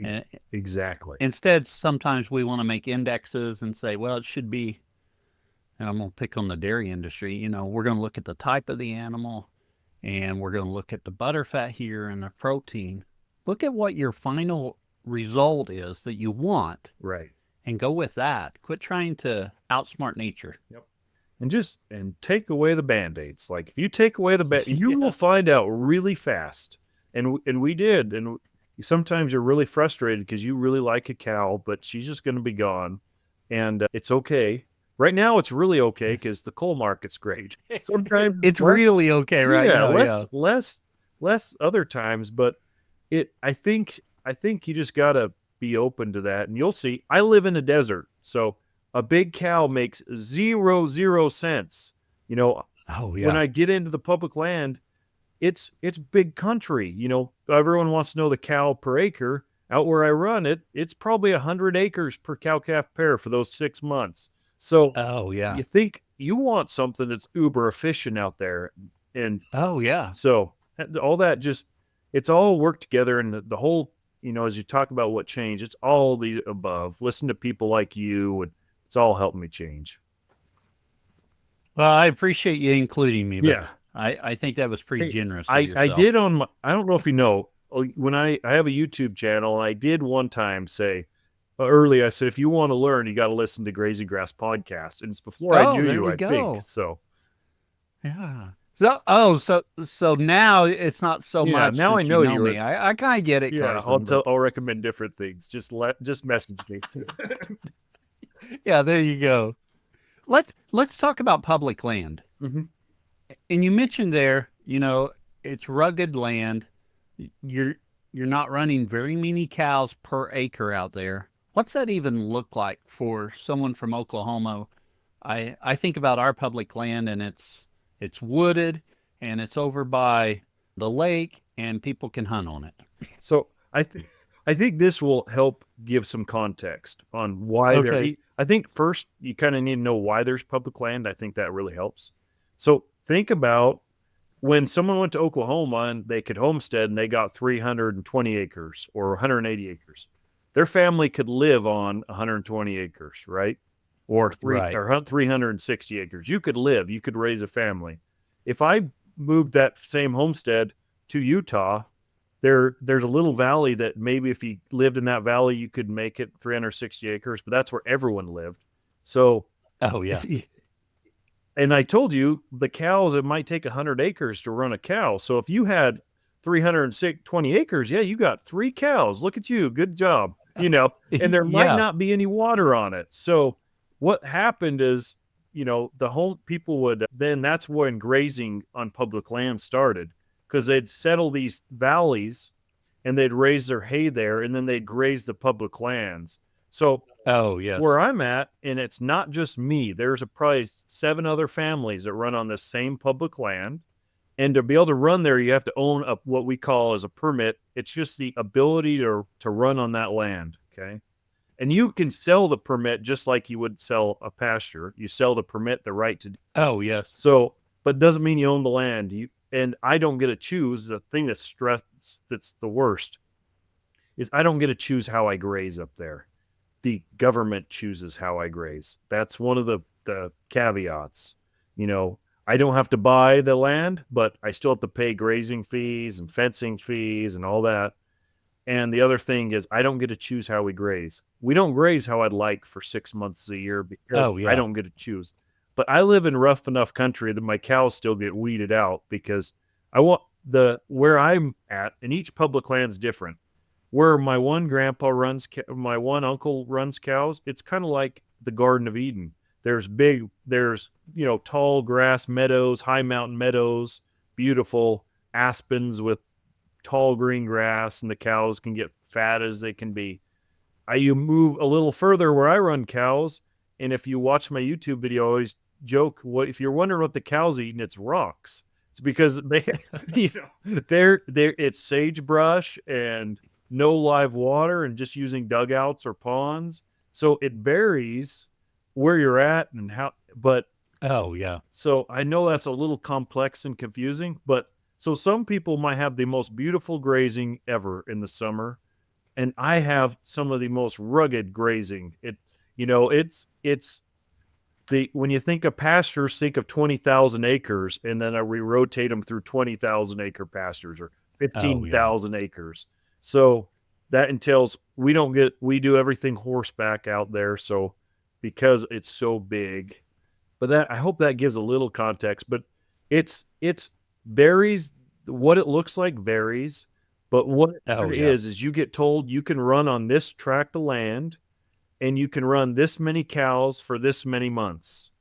And Exactly. instead, sometimes we want to make indexes and say, well, it should be, and I'm going to pick on the dairy industry, you know, we're going to look at the type of the animal and we're going to look at the butter fat here and the protein. Look at what your final result is that you want Right. and go with that. Quit trying to outsmart nature. Yep. And take away the band-aids. Like if you take away the you will Yes. find out really fast. And we did. And sometimes you're really frustrated because you really like a cow, but she's just going to be gone. And it's okay. Right now, it's really okay because the coal market's great. Sometimes It's less, really okay right yeah, now. less, Yeah. less other times. But I think you just gotta be open to that, and you'll see. I live in a desert, so a big cow makes zero cents. You know, Oh, when yeah. I get into the public land, it's big country. You know, everyone wants to know the cow per acre. Out where I run it, it's probably 100 acres per cow calf pair for those 6 months. So Oh, yeah. you think you want something that's uber efficient out there, and Oh, yeah. so all that just it's all worked together, and the whole as you talk about what changed, it's all the above. Listen to people like you, and it's all helping me change. Well, I appreciate you including me, but Yeah. I think that was pretty Hey, generous of I yourself. did on my I don't know if you know when I have a YouTube channel, and I did one time say early I said if you want to learn, you got to listen to Grazing Grass podcast, and it's before I Oh, knew there you, we I think. go. So Yeah. So now it's not so yeah, much now I since you know know you. me. I kind of get it, Yeah, Karson, but I'll recommend different things. Just message me. yeah, there you go. Let's talk about public land. Mhm. And you mentioned there, you know, it's rugged land. You're you're not running very many cows per acre out there. What's that even look like for someone from Oklahoma? I think about our public land and it's wooded and it's over by the lake and people can hunt on it. So I think this will help give some context on why Okay. I think first you kind of need to know why there's public land. I think that really helps. So think about when someone went to Oklahoma and they could homestead and they got 320 acres or 180 acres. Their family could live on 120 acres, right? Or Right. 360 acres. You could live, you could raise a family. If I moved that same homestead to Utah, there's a little valley that maybe if you lived in that valley you could make it 360 acres, but that's where everyone lived. So Oh yeah. if you, and I told you the cows, it might take 100 acres to run a cow. So if you had 320 acres, yeah, you got 3 cows. Look at you. Good job. And there might Yeah. not be any water on it. So what happened is, the whole people would then that's when grazing on public land started because they'd settle these valleys and they'd raise their hay there and then they'd graze the public lands. So Oh yes. where I'm at, and it's not just me, there's probably 7 other families that run on the same public land. And to be able to run there, you have to own what we call as a permit. It's just the ability to run on that land. Okay. And you can sell the permit just like you would sell a pasture. You sell the permit, the right to. Oh yes. So, but it doesn't mean you own the land. And I don't get to choose. The thing that's the worst is I don't get to choose how I graze up there. The government chooses how I graze. That's one of the caveats. I don't have to buy the land, but I still have to pay grazing fees and fencing fees and all that. And the other thing is I don't get to choose how we graze. We don't graze how I'd like for 6 months a year because Oh I yeah. don't get to choose. But I live in rough enough country that my cows still get weeded out because I want where I'm at, and each public land's different. Where my one grandpa my one uncle runs cows, it's kind of like the Garden of Eden. There's tall grass meadows, high mountain meadows, beautiful aspens with tall green grass, and the cows can get fat as they can be. You move a little further where I run cows, and if you watch my YouTube video, I always joke, what if you're wondering what the cows eating, it's rocks. It's because they, they're it's sagebrush and no live water and just using dugouts or ponds. So it varies where you're at and how, but Oh yeah. so I know that's a little complex and confusing, but So some people might have the most beautiful grazing ever in the summer, and I have some of the most rugged grazing. It's the when you think of pastures, think of 20,000 acres, and then we rotate them through 20,000 acre pastures or Oh, yeah. 15,000 acres. So that entails we do everything horseback out there. So because it's so big, but that I hope that gives a little context. But it's varies. What it looks like varies, but what Oh, it yeah. is you get told you can run on this tract of land and you can run this many cows for this many months.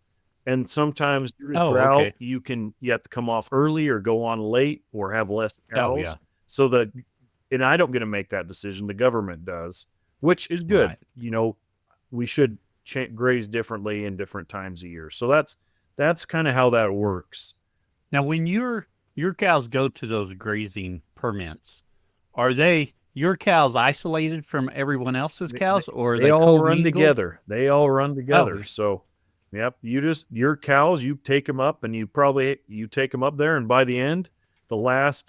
And sometimes due to Oh, drought, okay. you have to come off early or go on late or have less Oh, cows. yeah. So that and I don't get to make that decision. The government does, which is good. Right. We should graze differently in different times of year. So that's kind of how that works. Now, when your cows go to those grazing permits, are your cows isolated from everyone else's They, they, cows, or are they they all run commingled? together. They all run Oh, together. So, yep, your cows, you take them up and you take them up there. And by the end, about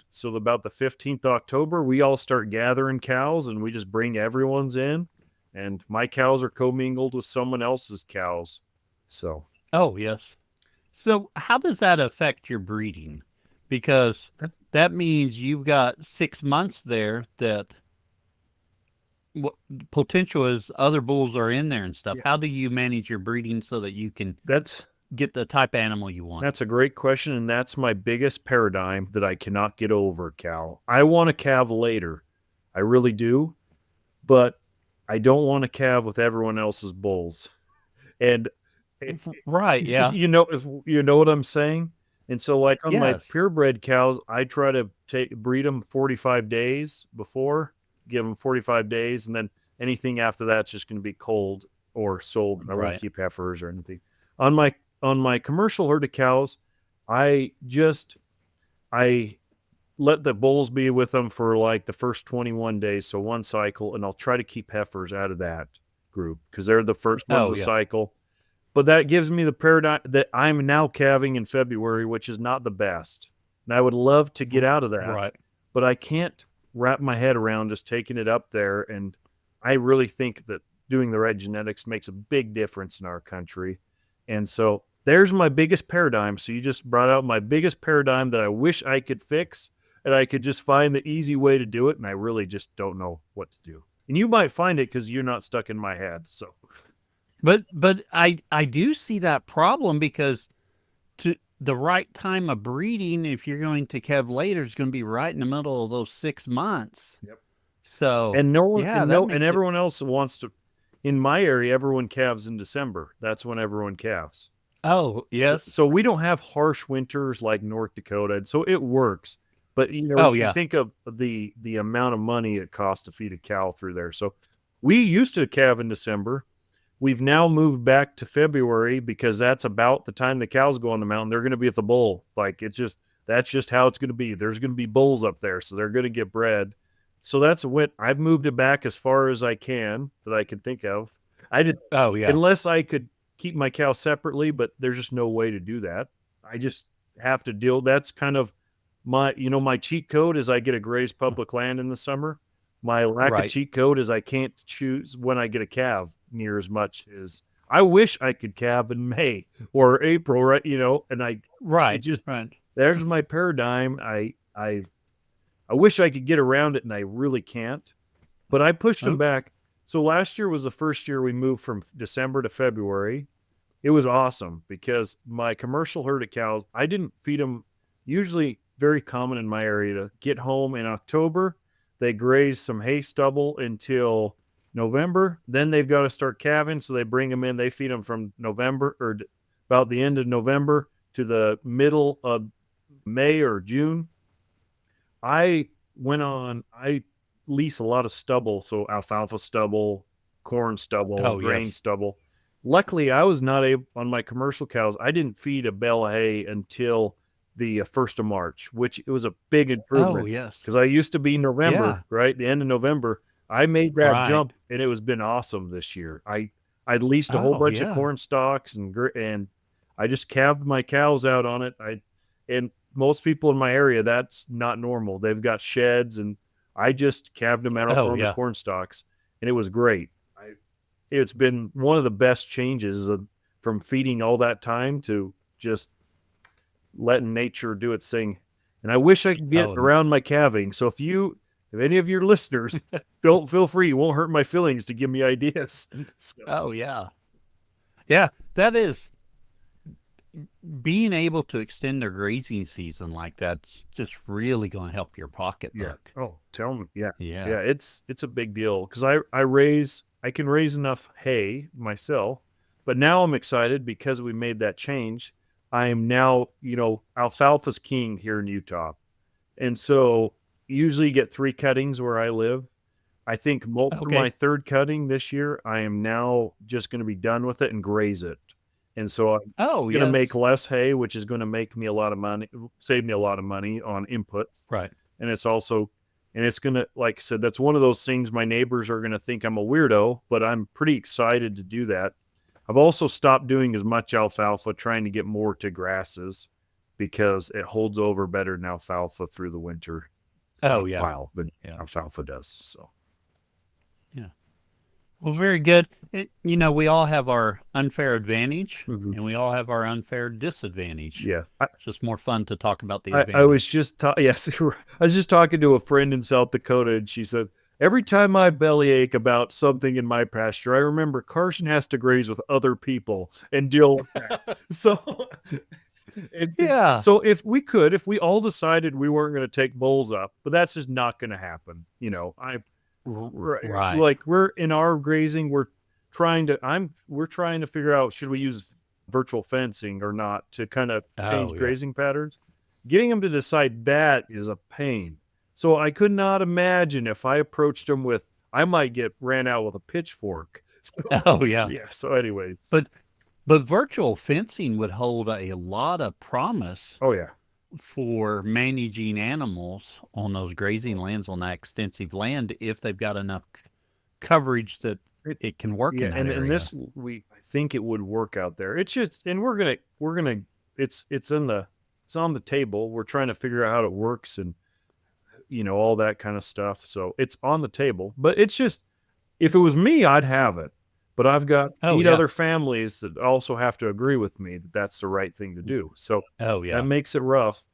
the 15th of October, we all start gathering cows and we just bring everyone's in. And my cows are commingled with someone else's cows. So oh, yes. So, how does that affect your breeding? Because that's that means you've got 6 months there that what potential is other bulls are in there and stuff. yeah, How do you manage your breeding so that you can that's get the type of animal you want? That's a great question, and that's my biggest paradigm that I cannot get over, Cal. I want to calve later. I really do, but I don't want to calve with everyone else's bulls. And Right. Yeah. if you know what I'm saying? And so like on my Yes. purebred cows, I try to breed them 45 days before, give them 45 days, and then anything after that's just going to be cold or sold. I won't Right. keep heifers or anything. On my commercial herd of cows, I just I let the bulls be with them for like the first 21 days, so one cycle, and I'll try to keep heifers out of that group because they're the first ones Oh, to yeah. cycle. But that gives me the paradigm that I'm now calving in February, which is not the best. And I would love to get out of that, Right. but I can't wrap my head around just taking it up there. And I really think that doing the right genetics makes a big difference in our country. And so there's my biggest paradigm. So you just brought out my biggest paradigm that I wish I could fix and I could just find the easy way to do it. And I really just don't know what to do. And you might find it because you're not stuck in my head. So But I do see that problem because to the right time of breeding, if you're going to calve later, is going to be right in the middle of those 6 months. yep. So And no one yeah, and that no and makes it everyone else wants to in my area, everyone calves in December. That's when everyone calves. oh So, yes. so we don't have harsh winters like North Dakota. So it works. But Oh you yeah. think of the amount of money it costs to feed a cow through there. So we used to calve in December. We've now moved back to February because that's about the time the cows go on the mountain. They're going to be at the bull. Like that's just how it's going to be. There's going to be bulls up there, so they're going to get bred. So that's what I've moved it back as far as I can that I can think of. I just Oh yeah. unless I could keep my cows separately, but there's just no way to do that. I just have to deal. That's kind of my cheat code is I get a graze public land in the summer. My lack of Right. cheat code is I can't choose when I get a calve near as much as I wish I could calve in May or April, right? And it Right. just Right. there's my paradigm. I wish I could get around it, and I really can't. But I pushed them Oh, back. So last year was the first year we moved from December to February. It was awesome because my commercial herd of cows, I didn't feed them. Usually, very common in my area to get home in October. They graze some hay stubble until November. Then they've got to start calving. So they bring them in. They feed them from November or about the end of November to the middle of May or June. I lease a lot of stubble, so alfalfa stubble, corn stubble, oh grain yes. stubble. Luckily, I was not able on my commercial cows. I didn't feed a bale of hay until the 1st of March, which it was a big Oh improvement yes. because I used to be November, Yeah. right? The end of November. I made that Right. jump, and it was been awesome this year. I leased a whole Oh bunch of yeah. corn stalks and I just calved my cows out on it. And most people in my area, that's not normal. They've got sheds, and I just calved them out Oh on the yeah. corn stalks, and it was great. It's been one of the best changes from feeding all that time to just letting nature do its thing. And I wish I could get Oh, around my calving. So if any of your listeners don't feel free, it won't hurt my feelings to give me ideas. So, oh yeah. Yeah, that is being able to extend their grazing season like that's just really going to help your pocketbook. oh, tell me, yeah, Yeah. yeah, it's a big deal because I can raise enough hay myself, but now I'm excited because we made that change. I am now, alfalfa's king here in Utah, and so usually you get 3 cuttings where I live. I think for my Okay. third cutting this year, I am now just going to be done with it and graze it. And so I'm Oh, going to make yes. less hay, which is going to make me a lot of money, save me a lot of money on inputs. Right. And it's going to, like I said, that's one of those things my neighbors are going to think I'm a weirdo, but I'm pretty excited to do that. I've also stopped doing as much alfalfa, trying to get more to grasses because it holds over better than alfalfa through the winter. Oh, A yeah. while than Yeah. alfalfa does. So. Yeah. Well, very good. We all have our unfair advantage Mhm. and we all have our unfair disadvantage. Yes. It's just more fun to talk about the I was advantage. just yes, I was just talking to a friend in South Dakota, and she said, "Every time I bellyache about something in my pasture, I remember Carson has to graze with other people and deal with that." So, Yeah. so if we all decided we weren't going to take bulls up, but that's just not going to happen. Right, Right. like we're in our grazing, we're trying to figure out should we use virtual fencing or not to kind of Oh, change yeah. grazing patterns. Getting them to decide that is a pain. So I could not imagine if I approached them with, I might get ran out with a pitchfork. So, Oh, yeah. yeah. So, anyways, But but virtual fencing would hold a lot of promise oh yeah, for managing animals on those grazing lands on that extensive land if they've got enough coverage that it, it can work yeah, in that and area. this I think it would work out there. It's just, and we're gonna it's on the table. We're trying to figure out how it works and all that kind of stuff. So it's on the table, but it's just, if it was me, I'd have it. But I've got Oh, 8 yeah. other families that also have to agree with me that that's the right thing to do. So Oh, that yeah. makes it rough.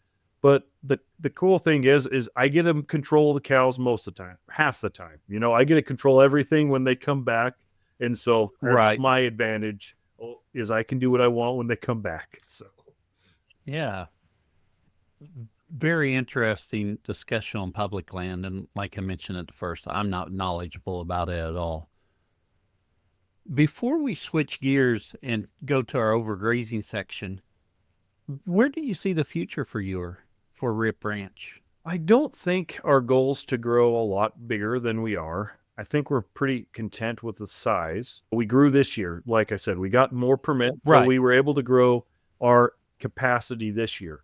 But the cool thing is I get to control the cows most of the time, half the time. I get to control everything when they come back, and so that's Right. my advantage, is I can do what I want when they come back. So Yeah. Very interesting discussion on public land. And like I mentioned at the first, I'm not knowledgeable about it at all. Before we switch gears and go to our overgrazing section, where do you see the future for Rip Ranch? I don't think our goal's to grow a lot bigger than we are. I think we're pretty content with the size. We grew this year. Like I said, we got more permits, so Right. we were able to grow our capacity this year.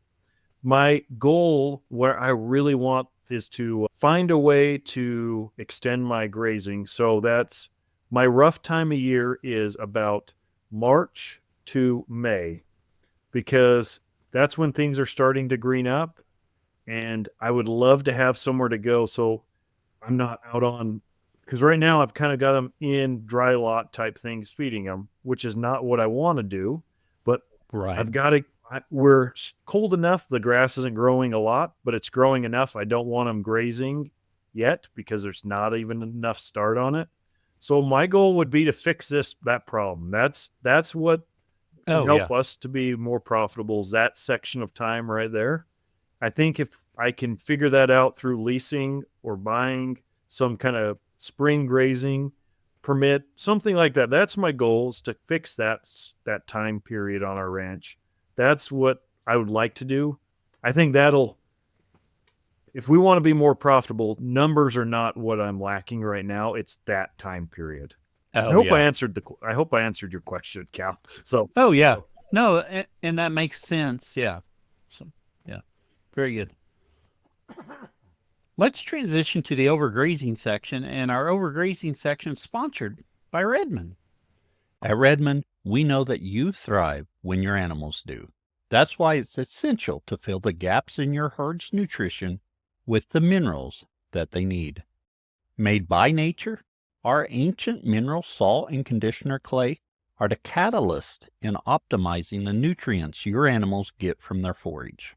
My goal, where I really want, is to find a way to extend my grazing. So that's my rough time of year is about March to May, because that's when things are starting to green up, and I would love to have somewhere to go. So I'm not out on, because right now I've kind of got them in dry lot type things, feeding them, which is not what I want to do. But Right. I've got to, we're cold enough. The grass isn't growing a lot, but it's growing enough. I don't want them grazing yet because there's not even enough start on it. So my goal would be to fix that problem. That's what would Oh, help yeah. us to be more profitable, is that section of time right there. I think if I can figure that out through leasing or buying some kind of spring grazing permit, something like that. That's my goal, is to fix that time period on our ranch. That's what I would like to do. I think if we want to be more profitable, numbers are not what I'm lacking right now. It's that time period. I Oh, hope I yeah. answered your question, Cal. So, Oh, yeah. No, and that makes sense. Yeah. So, yeah. Very good. Let's transition to the overgrazing section, and our overgrazing section is sponsored by Redmond. At Redmond, we know that you thrive when your animals do. That's why it's essential to fill the gaps in your herd's nutrition with the minerals that they need. Made by nature, our ancient mineral salt and conditioner clay are the catalyst in optimizing the nutrients your animals get from their forage.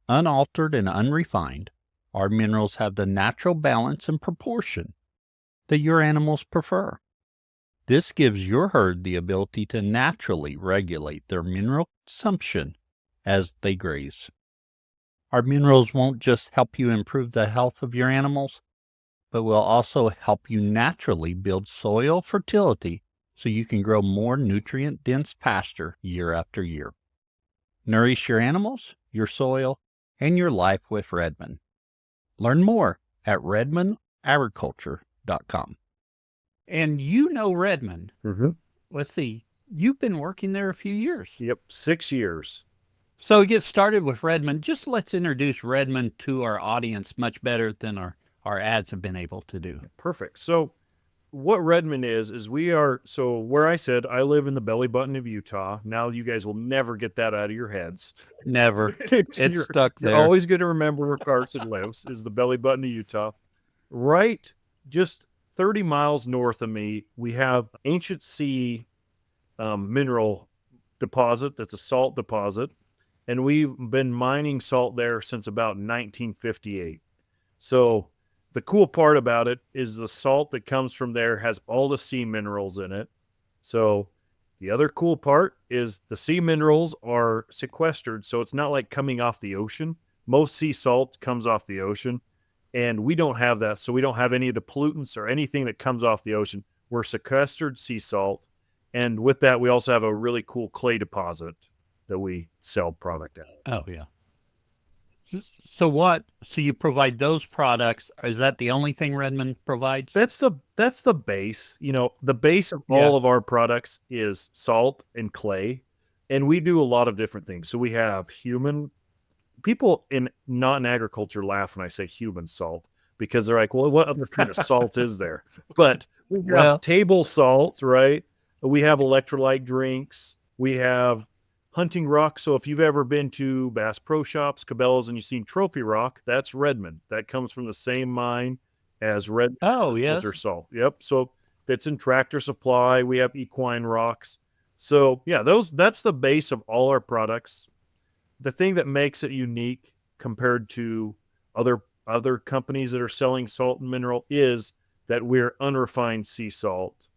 Unaltered and unrefined, our minerals have the natural balance and proportion that your animals prefer. This gives your herd the ability to naturally regulate their mineral consumption as they graze. Our minerals won't just help you improve the health of your animals, but will also help you naturally build soil fertility so you can grow more nutrient-dense pasture year after year. Nourish your animals, your soil, and your life with Redmond. Learn more at redmondagriculture.com. And you know Redmond. Mm-hmm. Let's see. You've been working there a few years. Yep, 6 years. So to get started with Redmond, just let's introduce Redmond to our audience much better than our ads have been able to do. Perfect. So what Redmond is we are, so where I said I live in the belly button of Utah. Now you guys will never get that out of your heads. Never. It's stuck there. You're always going to remember where Karson lives, is the belly button of Utah. Right just 30 miles north of me, we have Ancient Sea mineral deposit. That's a salt deposit. And we've been mining salt there since about 1958. So the cool part about it is the salt that comes from there has all the sea minerals in it. So the other cool part is the sea minerals are sequestered, so it's not like coming off the ocean. Most sea salt comes off the ocean, and we don't have that. So we don't have any of the pollutants or anything that comes off the ocean. We're sequestered sea salt. And with that, we also have a really cool clay deposit that we sell product at. Oh, yeah. So you provide those products. Is that the only thing Redmond provides? That's the base. The base of all of our products is salt and clay, and we do a lot of different things. So we have people not in agriculture laugh when I say human salt, because they're like, well, what other kind of salt is there? But we have table salt, right? We have electrolyte drinks. We have hunting rock. So if you've ever been to Bass Pro Shops, Cabela's, and you've seen trophy rock, that's Redmond. That comes from the same mine as Redmond. Oh, yes. Salt. Yep. So it's in Tractor Supply. We have equine rocks. So yeah, that's the base of all our products. The thing that makes it unique compared to other companies that are selling salt and mineral is that we're unrefined sea salt,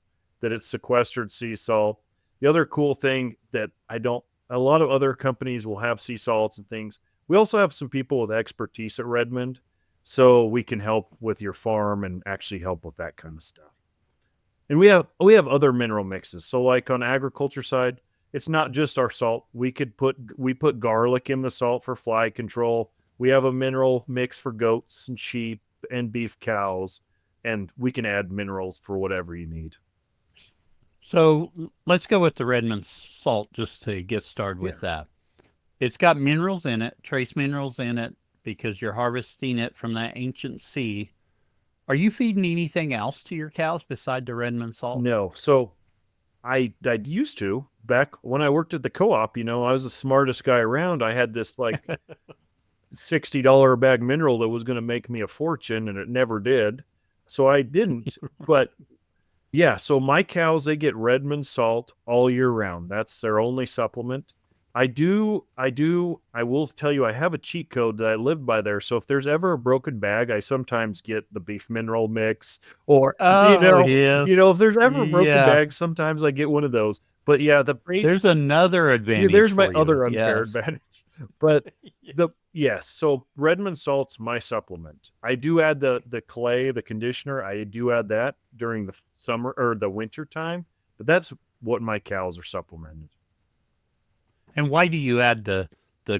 that it's sequestered sea salt. The other cool thing that a lot of other companies will have sea salts and things. We also have some people with expertise at Redmond, so we can help with your farm and actually help with that kind of stuff. And we have other mineral mixes. So like on agriculture side, it's not just our salt. We put garlic in the salt for fly control. We have a mineral mix for goats and sheep and beef cows, and we can add minerals for whatever you need. So let's go with the Redmond salt just to get started with that. It's got minerals in it, trace minerals in it, because you're harvesting it from that ancient sea. Are you feeding anything else to your cows beside the Redmond salt? No. So I used to. Back when I worked at the co-op, I was the smartest guy around. I had this like $60 a bag mineral that was going to make me a fortune, and it never did. So I didn't. But yeah, so my cows, they get Redmond salt all year round. That's their only supplement. I will tell you, I have a cheat code that I live by there. So if there's ever a broken bag, I sometimes get the beef mineral mix, or, if there's ever a broken bag, sometimes I get one of those. But yeah, there's another advantage. There's my other unfair advantage. But so Redmond salt's my supplement. I do add the clay, the conditioner. I do add that during the summer or the winter time, but that's what my cows are supplemented. And why do you add the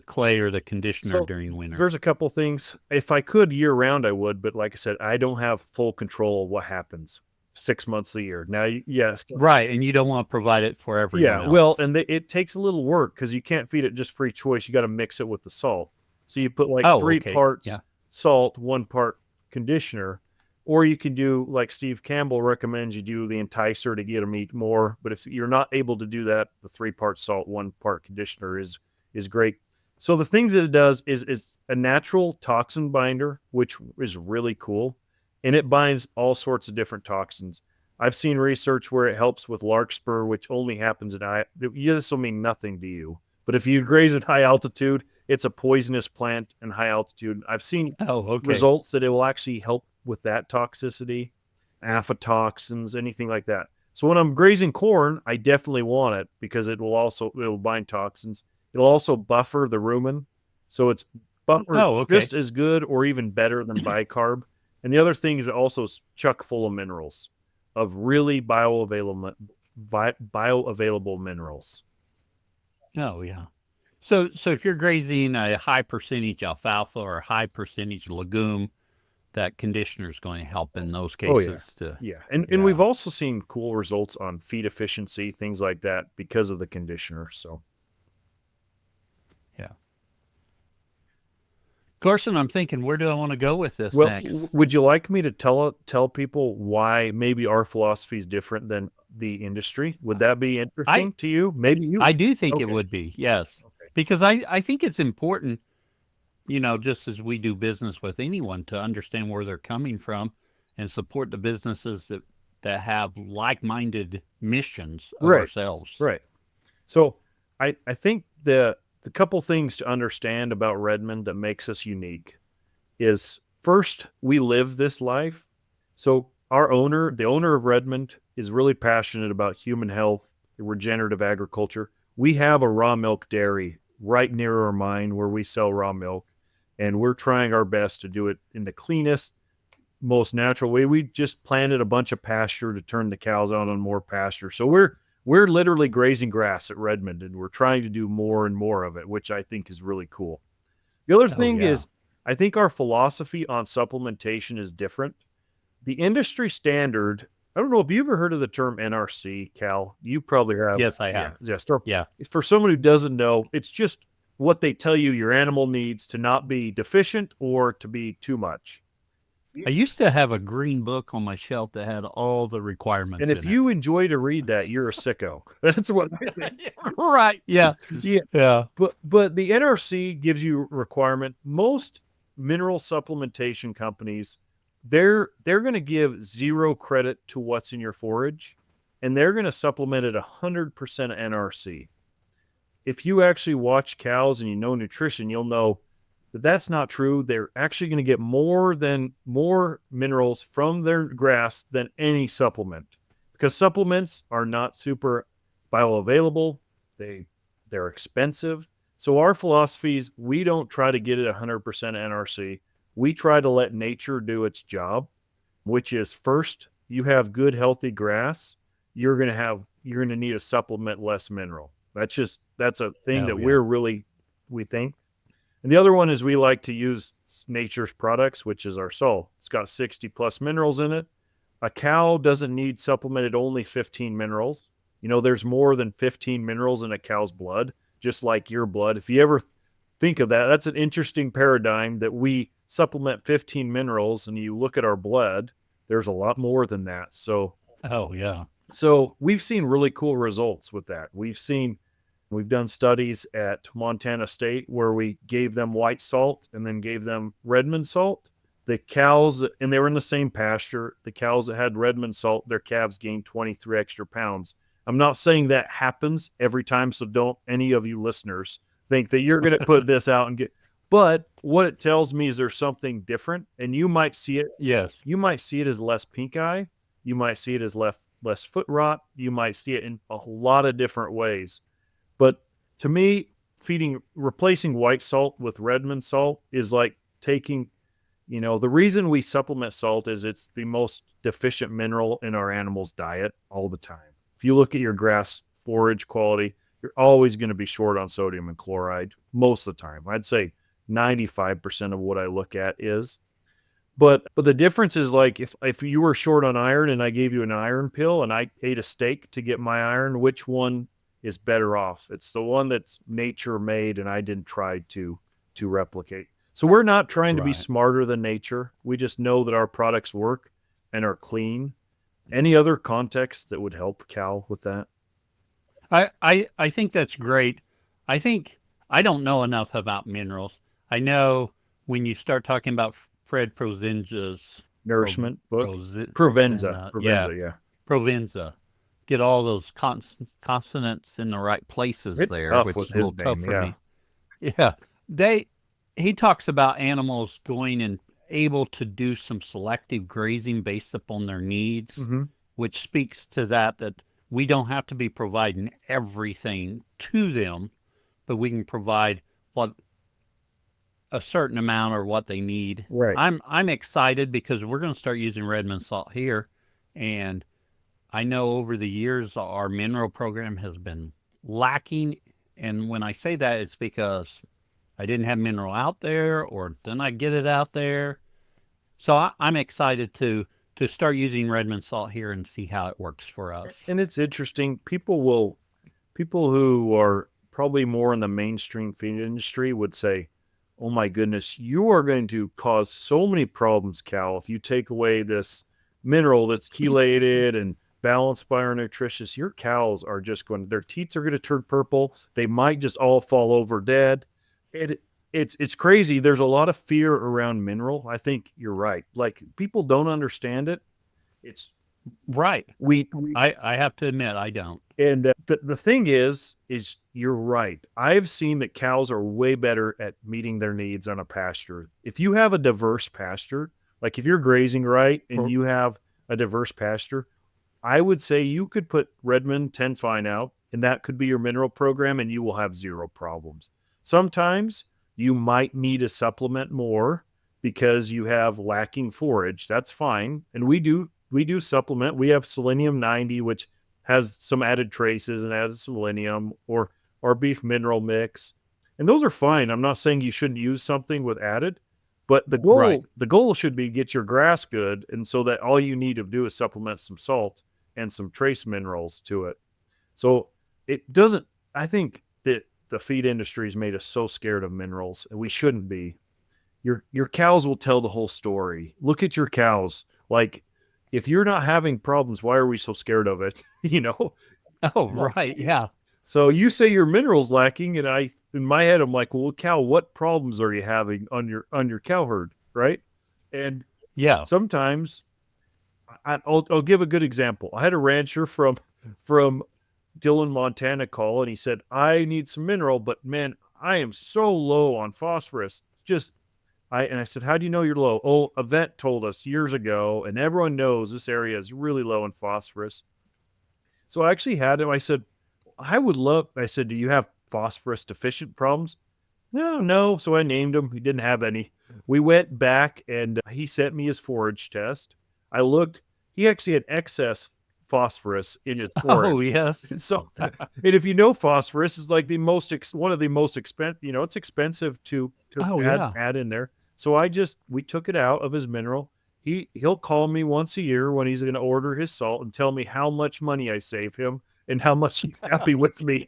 clay or the conditioner during winter? There's a couple things. If I could year round, I would, but like I said, I don't have full control of what happens 6 months a year. Now, yes. Right, and you don't want to provide it for everyone else. Well, and it takes a little work because you can't feed it just free choice. You got to mix it with the salt. So you put like 3 parts salt, 1 part conditioner, or you can do like Steve Campbell recommends, you do the enticer to get them eat more. But if you're not able to do that, the 3 part salt, 1 part conditioner is is great. So the things that it does is a natural toxin binder, which is really cool, and it binds all sorts of different toxins. I've seen research where it helps with larkspur, which only happens at high. This will mean nothing to you, but if you graze at high altitude, it's a poisonous plant in high altitude. I've seen results that it will actually help with that toxicity, aflatoxins, anything like that. So when I'm grazing corn, I definitely want it because it'll bind toxins. It'll also buffer the rumen, so it's just as good or even better than bicarb. And the other thing is it also is chock full of minerals, of really bioavailable minerals. Oh, yeah. So if you're grazing a high percentage alfalfa or a high percentage legume, that conditioner is going to help in those cases. And we've also seen cool results on feed efficiency, things like that, because of the conditioner. So, yeah. Karson, I'm thinking, where do I want to go with this next? Would you like me to tell people why maybe our philosophy is different than the industry? Would that be interesting to you? Maybe you. I do think it would be, yes, because I think it's important, just as we do business with anyone, to understand where they're coming from and support the businesses that have like-minded missions of ourselves. Right. So I think the couple things to understand about Redmond that makes us unique is, first, we live this life. So the owner of Redmond, is really passionate about human health, regenerative agriculture. We have a raw milk dairy right near our mine where we sell raw milk, and we're trying our best to do it in the cleanest, most natural way. We just planted a bunch of pasture to turn the cows out on more pasture. So we're literally grazing grass at Redmond, and we're trying to do more and more of it, which I think is really cool. The other thing is, I think our philosophy on supplementation is different. The industry standard, I don't know if you've ever heard of the term NRC, Cal. You probably have. Yes, I have. Yeah. For someone who doesn't know, it's just what they tell you your animal needs to not be deficient or to be too much. I used to have a green book on my shelf that had all the requirements. And if you enjoy to read that, you're a sicko. That's what I think. Right. Yeah. But the NRC gives you a requirement. Most mineral supplementation companies, they're going to give zero credit to what's in your forage, and they're going to supplement it 100% NRC. If you actually watch cows and you know nutrition, you'll know that that's not true. They're actually going to get more minerals from their grass than any supplement, because supplements are not super bioavailable. They're expensive. So our philosophy is, we don't try to get it 100% NRC. We try to let nature do its job, which is, first, you have good, healthy grass. You're going to need a supplement less mineral. That's a thing we think. And the other one is, we like to use nature's products, which is our salt. It's got 60 plus minerals in it. A cow doesn't need supplemented only 15 minerals. There's more than 15 minerals in a cow's blood, just like your blood. If you ever think of that, that's an interesting paradigm, that we supplement 15 minerals, and you look at our blood, there's a lot more than that. So we've seen really cool results with that. We've done studies at Montana State where we gave them white salt and then gave them Redmond salt. The cows, and they were in the same pasture, the cows that had Redmond salt, their calves gained 23 extra pounds. I'm not saying that happens every time, so don't any of you listeners think that you're going to put this out and get. But what it tells me is there's something different, and you might see it. Yes. You might see it as less pink eye. You might see it as less foot rot. You might see it in a lot of different ways. But to me, replacing white salt with Redmond salt is like taking, the reason we supplement salt is it's the most deficient mineral in our animals' diet all the time. If you look at your grass forage quality, you're always going to be short on sodium and chloride most of the time. I'd say 95% of what I look at is. But the difference is, like, if you were short on iron and I gave you an iron pill and I ate a steak to get my iron, which one is better off? It's the one that's nature made and I didn't try to replicate. So we're not trying to be smarter than nature. We just know that our products work and are clean. Any other context that would help, Cal, with that? I think that's great. I think I don't know enough about minerals. I know when you start talking about Fred Provenza's Nourishment book. Provenza, yeah, Provenza, yeah. Provenza, get all those consonants in the right places It's there, tough which with is a little his tough name, for yeah. me. Yeah, they he talks about animals going and able to do some selective grazing based upon their needs, Mm-hmm. which speaks to that we don't have to be providing everything to them, but we can provide what a certain amount or what they need. Right. I'm excited because we're going to start using Redmond salt here, and I know over the years our mineral program has been lacking. And when I say that, it's because I didn't have mineral out there, or then I get it out there. So I'm excited to start using Redmond salt here and see how it works for us. And it's interesting. People who are probably more in the mainstream feed industry would say, oh my goodness, you are going to cause so many problems, Cal, if you take away this mineral that's chelated and balanced by our nutritious. Your cows are just going, their teats are going to turn purple. They might just all fall over dead. It, it's crazy. There's a lot of fear around mineral. I think you're right. Like people don't understand it. It's Right. we I have to admit, I don't. and the thing is you're right. I've seen that cows are way better at meeting their needs on a pasture. If you have a diverse pasture, like if you're grazing right and you have a diverse pasture, I would say you could put Redmond 10 fine out, and that could be your mineral program, and you will have zero problems. Sometimes you might need to supplement more because you have lacking forage. That's fine, and we do supplement. We have selenium 90, which has some added traces and added selenium, or our beef mineral mix, and those are fine. I'm not saying you shouldn't use something with added, but the Right. goal should be get your grass good, and so that all you need to do is supplement some salt and some trace minerals to it. So it doesn't. I think that the feed industry has made us so scared of minerals, and we shouldn't be. Your cows will tell the whole story. Look at your cows. Like if you're not having problems, why are we so scared of it? you know. Oh, right. Yeah. So you say your minerals lacking, and I in my head I'm like, well, cow, what problems are you having on your cow herd, right? And Yeah. sometimes I'll give a good example. I had a rancher from Dillon, Montana call, and he said, I need some mineral, but man, I am so low on phosphorus. I said, how do you know you're low? Oh, a vet told us years ago, and everyone knows this area is really low in phosphorus. So I actually had him. I said, I said, do you have phosphorus deficient problems? No, no. So I named him. He didn't have any. We went back and he sent me his forage test. I looked, he actually had excess phosphorus in his Oh, forage. yes. So, and if you know, phosphorus is like one of the most expensive, it's expensive to Oh, yeah. add in there. So we took it out of his mineral. He'll call me once a year when he's going to order his salt and tell me how much money I save him and how much he's happy with me,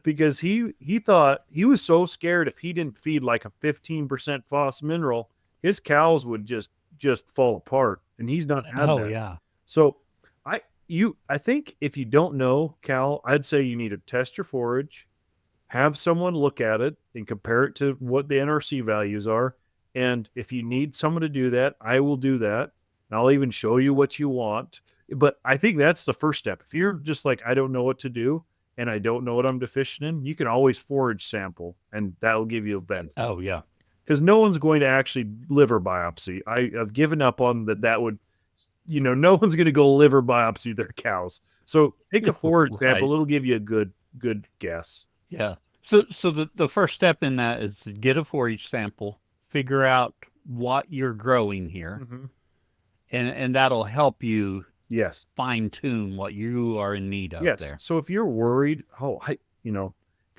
because he thought he was so scared if he didn't feed like a 15% phos mineral, his cows would just fall apart, and he's not had Oh, that. yeah. So I think if you don't know, Cal, I'd say you need to test your forage, have someone look at it and compare it to what the NRC values are. And if you need someone to do that, I will do that. And I'll even show you what you want. But I think that's the first step. If you're just like, I don't know what to do and I don't know what I'm deficient in, you can always forage sample and that'll give you a benefit. Oh, yeah. Because no one's going to actually liver biopsy. I've given up on that would, no one's going to go liver biopsy their cows. So take a forage sample. Right. It'll give you a good guess. Yeah. So the first step in that is to get a forage sample, figure out what you're growing here, Mm-hmm. and that'll help you Yes. fine tune what you are in need of Yes. there. So if you're worried, if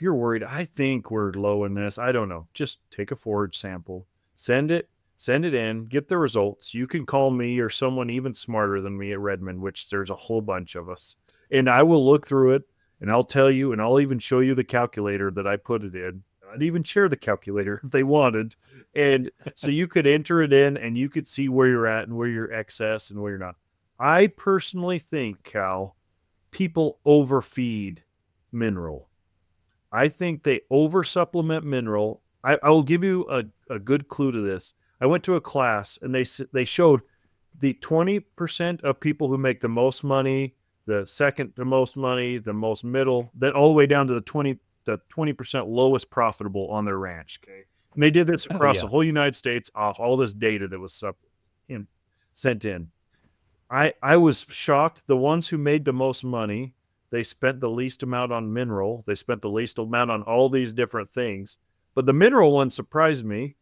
you're worried, I think we're low in this. I don't know. Just take a forage sample, send it in, get the results. You can call me or someone even smarter than me at Redmond, which there's a whole bunch of us. And I will look through it and I'll tell you, and I'll even show you the calculator that I put it in. I'd even share the calculator if they wanted. And so you could enter it in and you could see where you're at and where you're excess and where you're not. I personally think, Cal, people overfeed mineral. I think they over supplement mineral. I will give you a good clue to this. I went to a class and they showed the 20% of people who make the most money, the second the most money, the most middle, then all the way down to the 20% lowest profitable on their ranch. Okay. And they did this Oh, across the yeah. whole United States off all this data that was sent in. I was shocked. The ones who made the most money, they spent the least amount on mineral. They spent the least amount on all these different things. But the mineral one surprised me,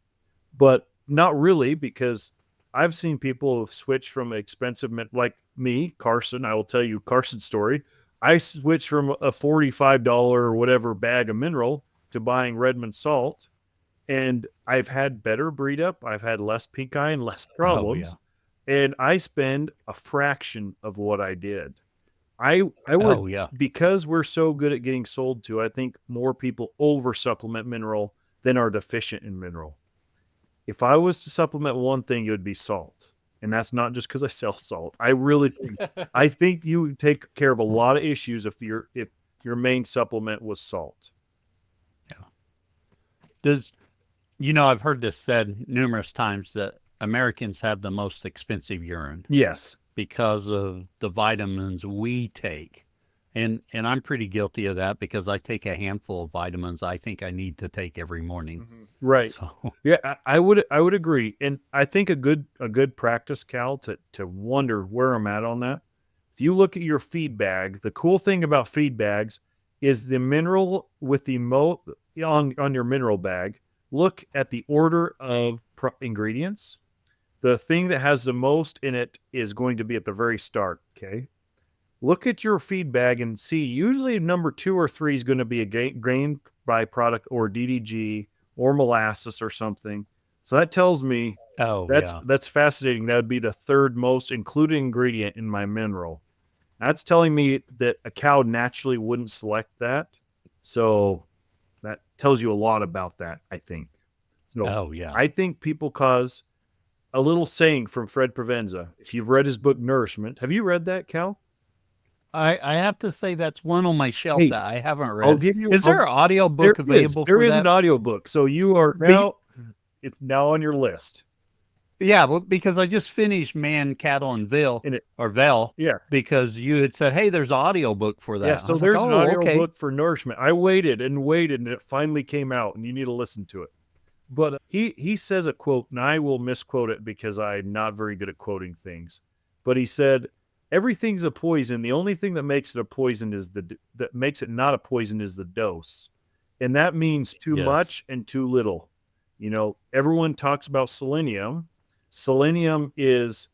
but not really, because I've seen people switch from expensive, like me, Karson. I will tell you Karson's story. I switched from a $45 or whatever bag of mineral to buying Redmond salt, and I've had better breed up. I've had less pink eye and less Oh, yeah. problems, and I spend a fraction of what I did. I would, Oh, yeah. because we're so good at getting sold to, I think more people over supplement mineral than are deficient in mineral. If I was to supplement one thing, it would be salt. And that's not just because I sell salt. I really think I think you would take care of a lot of issues if your main supplement was salt. Yeah. Does I've heard this said numerous times that Americans have the most expensive urine Yes. because of the vitamins we take. And I'm pretty guilty of that because I take a handful of vitamins I think I need to take every morning. Right. So, Yeah, I would agree. And I think a good practice, Cal, to wonder where I'm at on that. If you look at your feed bag, the cool thing about feed bags is the mineral with the on your mineral bag. Look at the order of ingredients. The thing that has the most in it is going to be at the very start. Okay. Look at your feed bag and see. Usually, number 2 or 3 is going to be a grain byproduct or DDG or molasses or something. So that tells me oh, that's yeah. that's fascinating. That would be the third most included ingredient in my mineral. That's telling me that a cow naturally wouldn't select that. So that tells you a lot about that, I think. So Oh, yeah. I think people cause a little saying from Fred Provenza. If you've read his book Nourishment, have you read that, Cal? I have to say that's one on my shelf Hey, that I haven't I'll read. give you. Is there an audio There book is. available There for is an that? audiobook. So you are Be, now. It's now on your list. yeah, well, because I just finished Man, Cattle, and And it. Vel, Yeah. because you had said, hey, there's an audio book for Yeah. that. I So was like, there's an oh, audio okay. book for Nourishment. I waited and waited, and it finally came out, and you need to listen to it. But he says a quote, and I will misquote it because I'm not very good at quoting things. But he said, "Everything's a poison. The only thing that makes it a poison is that makes it not a poison is the dose, and that means too Yes. much and too little. Everyone talks about selenium. Selenium is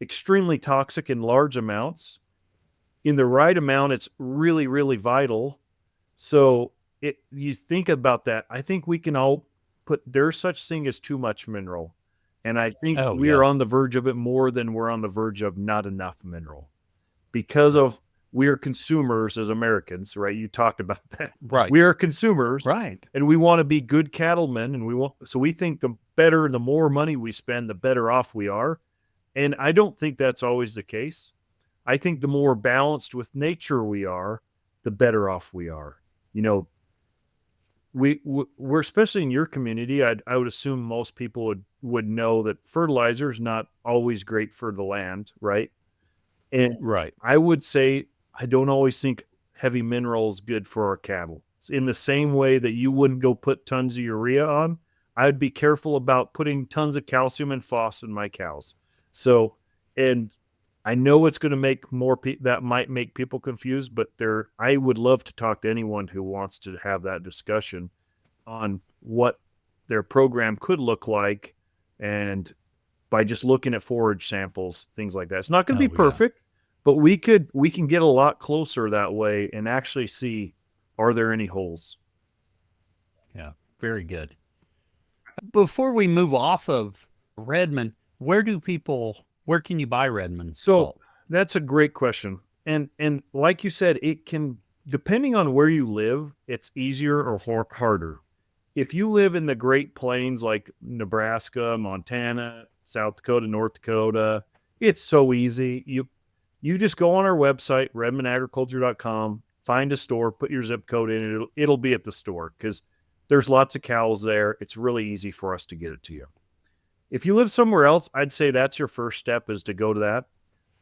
extremely toxic in large amounts. In the right amount, it's really, really vital. So you think about that. I think we can all there's such thing as too much mineral. And I think Oh, we are yeah. on the verge of it more than we're on the verge of not enough mineral because of we are consumers as Americans, right? You talked about that. Right. We are consumers Right. and we want to be good cattlemen so we think the more money we spend, the better off we are. And I don't think that's always the case. I think the more balanced with nature we are, the better off we are. You know, we're especially in your community. I would assume most people would know that fertilizer is not always great for the land, right? And Right. I would say I don't always think heavy minerals good for our cattle. In the same way that you wouldn't go put tons of urea on, I'd be careful about putting tons of calcium and phos in my cows. So, and I know it's going to make that might make people confused, but I would love to talk to anyone who wants to have that discussion on what their program could look like, and by just looking at forage samples, things like that. It's not going to be Oh, yeah. perfect, but we can get a lot closer that way and actually see, are there any holes? Yeah. Very good. Before we move off of Redmond, where can you buy Redmond So salt? that's a great question. And like you said, it can, depending on where you live, it's easier or harder. If you live in the Great Plains like Nebraska, Montana, South Dakota, North Dakota, it's so easy. You just go on our website, redmondagriculture.com. find a store, put your zip code in, it'll be at the store because there's lots of cows there. It's really easy for us to get it to you. If you live somewhere else, I'd say that's your first step is to go to that.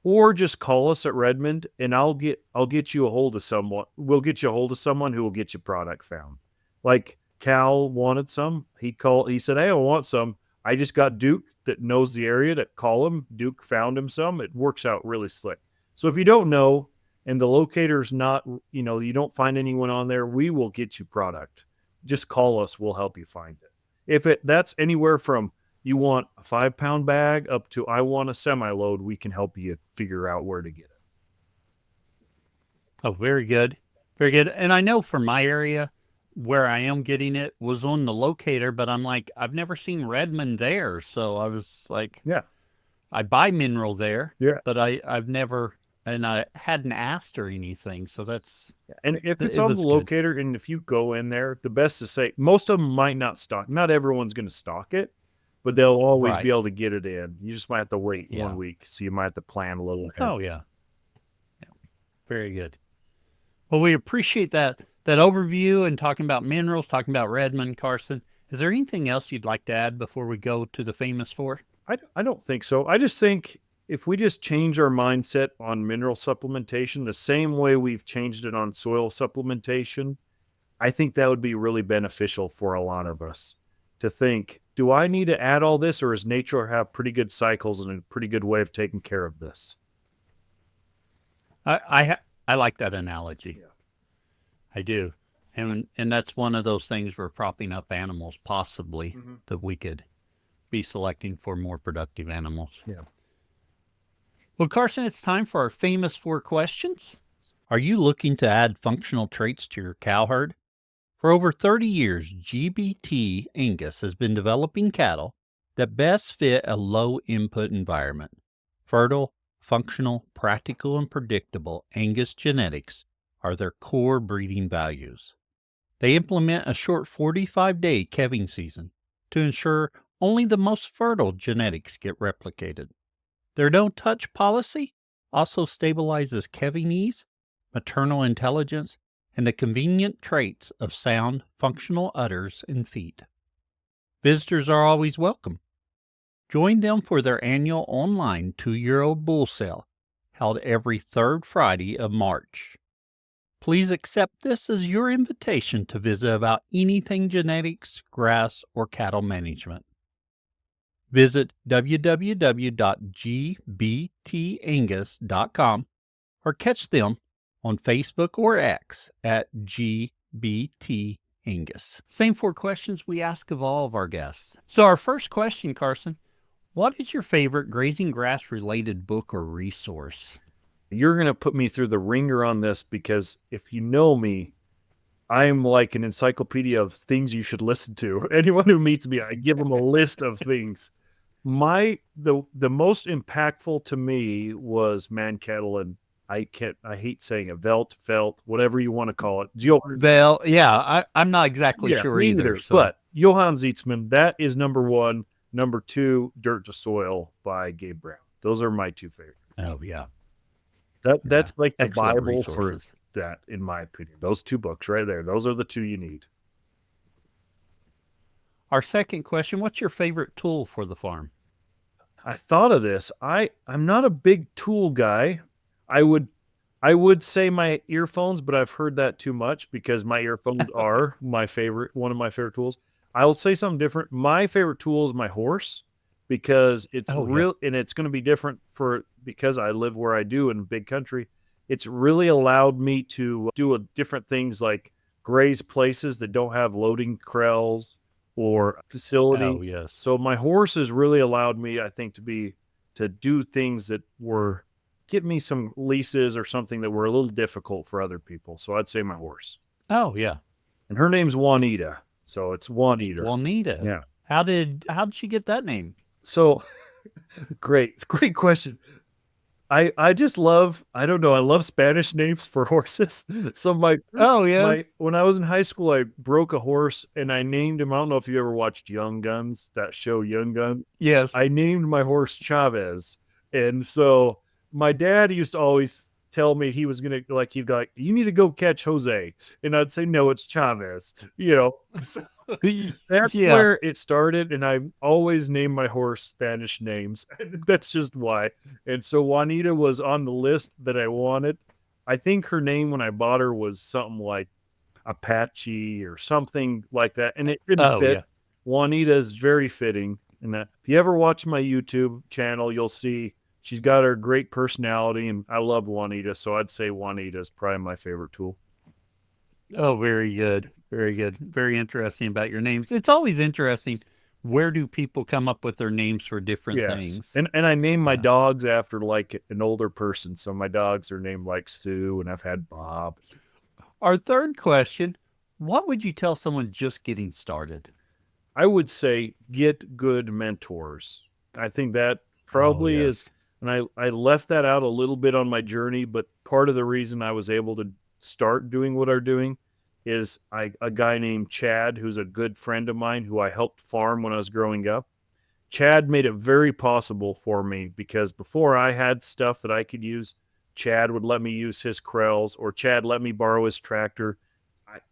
Or just call us at Redmond and I'll get you a hold of someone. We'll get you a hold of someone who will get your product found. Like Cal wanted some. He said, "Hey, I want some." I just got Duke that knows the area to call him. Duke found him some. It works out really slick. So if you don't know and the locator's not, you don't find anyone on there, we will get you product. Just call us. We'll help you find it. That's anywhere from you want a 5-pound bag up to I want a semi-load, we can help you figure out where to get it. Oh, very good. Very good. And I know for my area where I am getting it was on the locator, but I'm like, I've never seen Redmond there. So I was like, yeah, I buy mineral there, yeah, but I've never, and I hadn't asked or anything. So that's, and if it's it on was the good. locator and if you go in there, the best to say, most of them might not stock. Not everyone's going to stock it, but they'll always Right. be able to get it in. You just might have to wait Yeah. 1 week. So you might have to plan a little ahead. Oh, yeah. Very good. Well, we appreciate that overview and talking about minerals, talking about Redmond, Karson. Is there anything else you'd like to add before we go to the famous four? I don't think so. I just think if we just change our mindset on mineral supplementation the same way we've changed it on soil supplementation, I think that would be really beneficial for a lot of us to think, do I need to add all this, or does nature have pretty good cycles and a pretty good way of taking care of this? I like that analogy. Yeah. I do. And that's one of those things we're propping up animals possibly that we could be selecting for more productive animals. Yeah. Well, Karson, it's time for our famous 4 questions. Are you looking to add functional traits to your cow herd? For over 30 years, GBT Angus has been developing cattle that best fit a low-input environment. Fertile, functional, practical, and predictable Angus genetics are their core breeding values. They implement a short 45-day calving season to ensure only the most fertile genetics get replicated. Their no-touch policy also stabilizes calving ease, maternal intelligence, and the convenient traits of sound, functional udders and feet. Visitors are always welcome. Join them for their annual online 2-year-old bull sale held every 3rd Friday of March. Please accept this as your invitation to visit about anything genetics, grass, or cattle management. Visit www.gbtangus.com or catch them on Facebook or X at GBT Angus. Same 4 questions we ask of all of our guests. So our first question, Karson, what is your favorite grazing grass related book or resource? You're going to put me through the ringer on this because if you know me, I'm like an encyclopedia of things you should listen to. Anyone who meets me, I give them a list of things. The most impactful to me was Man Cattle, and I hate saying it, Velt, whatever you want to call it. I'm not exactly sure either. So. But Johann Zeitzman, that is number 1. Number 2, Dirt to Soil by Gabe Brown. Those are my 2 favorites. Oh, yeah. That's like the excellent Bible resources. for that, in my opinion. Those 2 books right there. Those are the 2 you need. Our second question, what's your favorite tool for the farm? I thought of this. I'm not a big tool guy. I would say my earphones, but I've heard that too much because my earphones are one of my favorite tools. I'll say something different. My favorite tool is my horse because it's and it's going to be different because I live where I do in big country. It's really allowed me to do different things like graze places that don't have loading corrals or facility. Oh, yes. So my horse has really allowed me, I think, to do things that were get me some leases or something that were a little difficult for other people. So I'd say my horse. Oh, yeah. And her name's Juanita. So it's Juanita. Juanita. Yeah. How did she get that name? So great. It's a great question. I just love, I don't know, I love Spanish names for horses. So when I was in high school, I broke a horse and I named him, I don't know if you ever watched Young Guns, that show Young Guns. Yes. I named my horse Chavez. And so my dad used to always tell me he was gonna like he'd be like, you need to go catch Jose, and I'd say no, it's Chavez. So that's Yeah. where it started, and I always name my horse Spanish names. That's just why. And so Juanita was on the list that I wanted. I think her name when I bought her was something like Apache or something like that, and it didn't Oh, fit. yeah. Juanita is very fitting, and that if you ever watch my YouTube channel, you'll see she's got her great personality, and I love Juanita, so I'd say Juanita is probably my favorite tool. Oh, very good. Very good. Very interesting about your names. It's always interesting. Where do people come up with their names for different Yes, things? and I name my Yeah. dogs after like an older person, so my dogs are named like Sue, and I've had Bob. Our third question, what would you tell someone just getting started? I would say get good mentors. I think that Oh, probably is, yes. and I left that out a little bit on my journey, but part of the reason I was able to start doing what I'm doing is a guy named Chad, who's a good friend of mine who I helped farm when I was growing up. Chad made it very possible for me because before I had stuff that I could use, Chad would let me use his Krells or Chad let me borrow his tractor.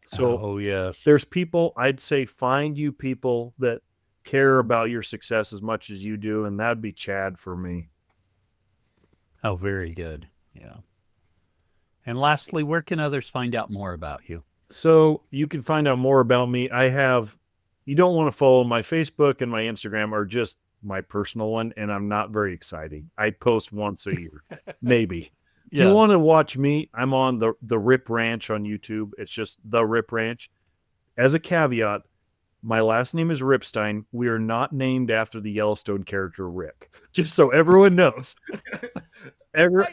So Oh, yes. there's people, I'd say find you people that care about your success as much as you do, and that'd be Chad for me. Oh, very good. Yeah. And lastly, where can others find out more about you? So you can find out more about me. You don't want to follow my Facebook and my Instagram are just my personal one, and I'm not very exciting. I post once a year, maybe. If you Yeah. want to watch me, I'm on the Rip Ranch on YouTube. It's just the Rip Ranch. As a caveat, my last name is Rippstein. We are not named after the Yellowstone character Rip. Just so everyone knows. Every,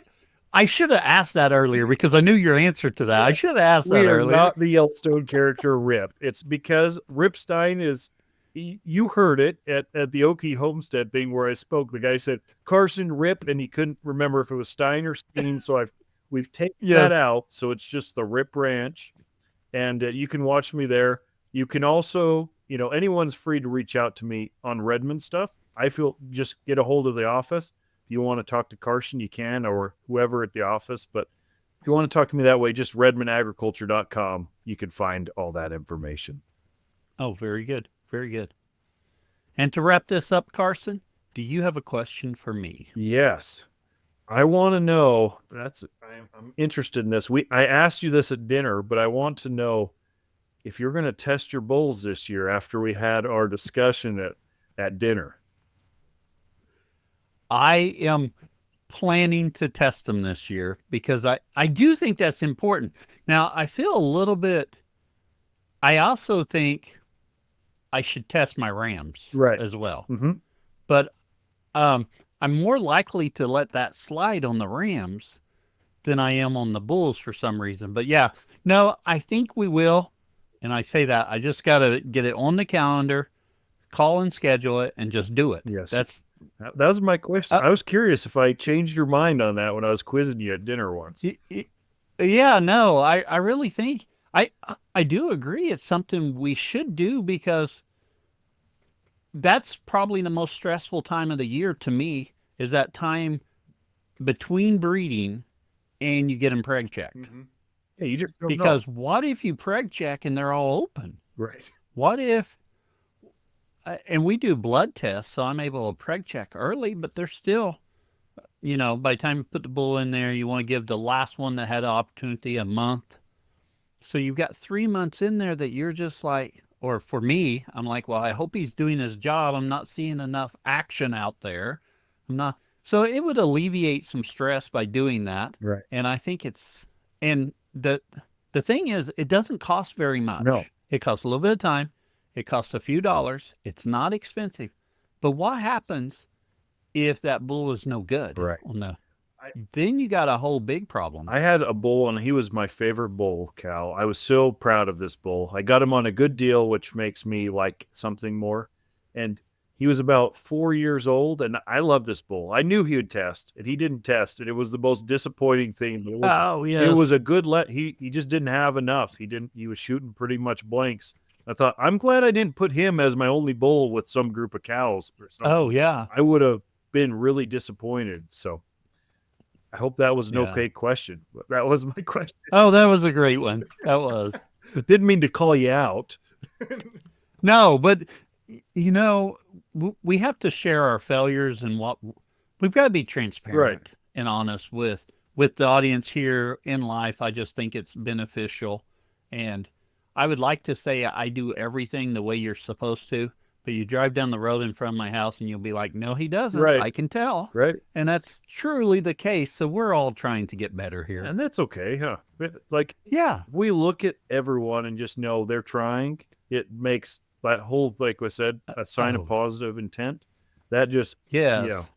I should have asked that earlier because I knew your answer to that. I should have asked we that are earlier. not the Yellowstone character Rip. It's because Ripstein is. You heard it at the Okie Homestead thing where I spoke. The guy said Karson Rip, and he couldn't remember if it was Stein or Steen. So we've taken that Yes. out. So it's just the Rip Ranch, and you can watch me there. You can also, anyone's free to reach out to me on Redmond stuff. I feel just get a hold of the office. If you want to talk to Karson, you can, or whoever at the office. But if you want to talk to me that way, just redmondagriculture.com. You can find all that information. Oh, very good. Very good. And to wrap this up, Karson, do you have a question for me? Yes. I want to know. I'm interested in this. I asked you this at dinner, but I want to know if you're going to test your bulls this year after we had our discussion at dinner. I am planning to test them this year because I do think that's important. Now, I feel a little bit, I also think I should test my Rams Right. as well. Mm-hmm. But I'm more likely to let that slide on the Rams than I am on the Bulls for some reason. But yeah, no, I think we will. And I say that I just got to get it on the calendar, call and schedule it, and just do it. Yes. That was my question. I was curious if I changed your mind on that when I was quizzing you at dinner once. Yeah, no, I really think I do agree. It's something we should do because that's probably the most stressful time of the year to me is that time between breeding and you get them preg checked. Mm-hmm. Yeah, you just don't because know. what if you preg check and they're all open? Right. What if, and we do blood tests, so I'm able to preg check early, but they're still, by the time you put the bull in there, you want to give the last one that had an opportunity a month. So you've got 3 months in there that you're just like, or for me, I'm like, well, I hope he's doing his job. I'm not seeing enough action out there. I'm not. So it would alleviate some stress by doing that. Right. And I think and the thing is, it doesn't cost very much. No. It costs a little bit of time. It costs a few dollars. It's not expensive. But what happens if that bull is no good? Right. Then you got a whole big problem. I had a bull, and he was my favorite bull, Cal. I was so proud of this bull. I got him on a good deal, which makes me like something more. And he was about 4 years old, and I love this bull. I knew he would test, and he didn't test, and it was the most disappointing thing. It was a good he just didn't have enough. He was shooting pretty much blanks. I thought, I'm glad I didn't put him as my only bull with some group of cows or something. Oh, yeah. I would have been really disappointed. So I hope that was an Yeah. okay question. That was my question. Oh, that was a great one. That was. Didn't mean to call you out. No, but we have to share our failures and what we've got to be transparent and honest with the audience here in life. I just think it's beneficial, and I would like to say I do everything the way you're supposed to, but you drive down the road in front of my house and you'll be like, no, he doesn't. Right. I can tell. Right. And that's truly the case. So we're all trying to get better here. And that's okay, huh? Like, Yeah. if we look at everyone and just know they're trying, it makes that whole, like I said, a sign of positive intent. That just, Yes.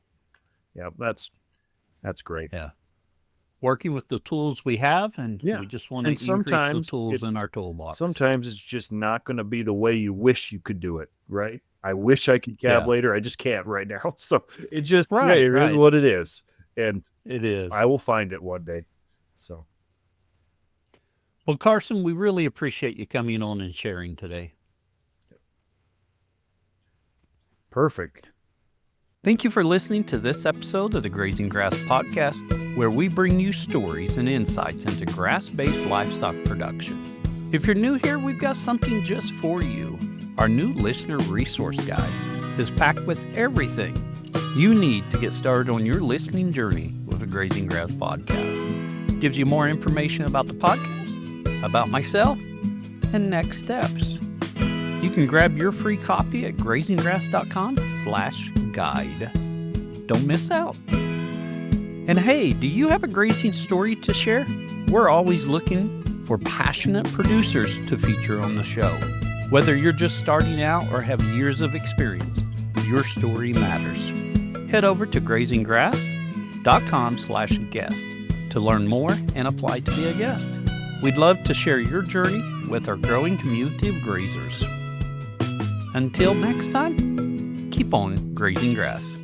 yeah, that's great. Yeah. Working with the tools we have, and we just want to increase the tools in our toolbox. Sometimes it's just not going to be the way you wish you could do it, right? I wish I could cab later. I just can't right now. So it just, it is what it is. And it is. I will find it one day. So. Well, Karson, we really appreciate you coming on and sharing today. Perfect. Thank you for listening to this episode of the Grazing Grass Podcast, where we bring you stories and insights into grass-based livestock production. If you're new here, we've got something just for you. Our new listener resource guide is packed with everything you need to get started on your listening journey with the Grazing Grass Podcast. It gives you more information about the podcast, about myself, and next steps. You can grab your free copy at grazinggrass.com/guide. Don't miss out. And hey, do you have a grazing story to share? We're always looking for passionate producers to feature on the show. Whether you're just starting out or have years of experience, your story matters. Head over to grazinggrass.com/guest to learn more and apply to be a guest. We'd love to share your journey with our growing community of grazers. Until next time, keep on grazing grass.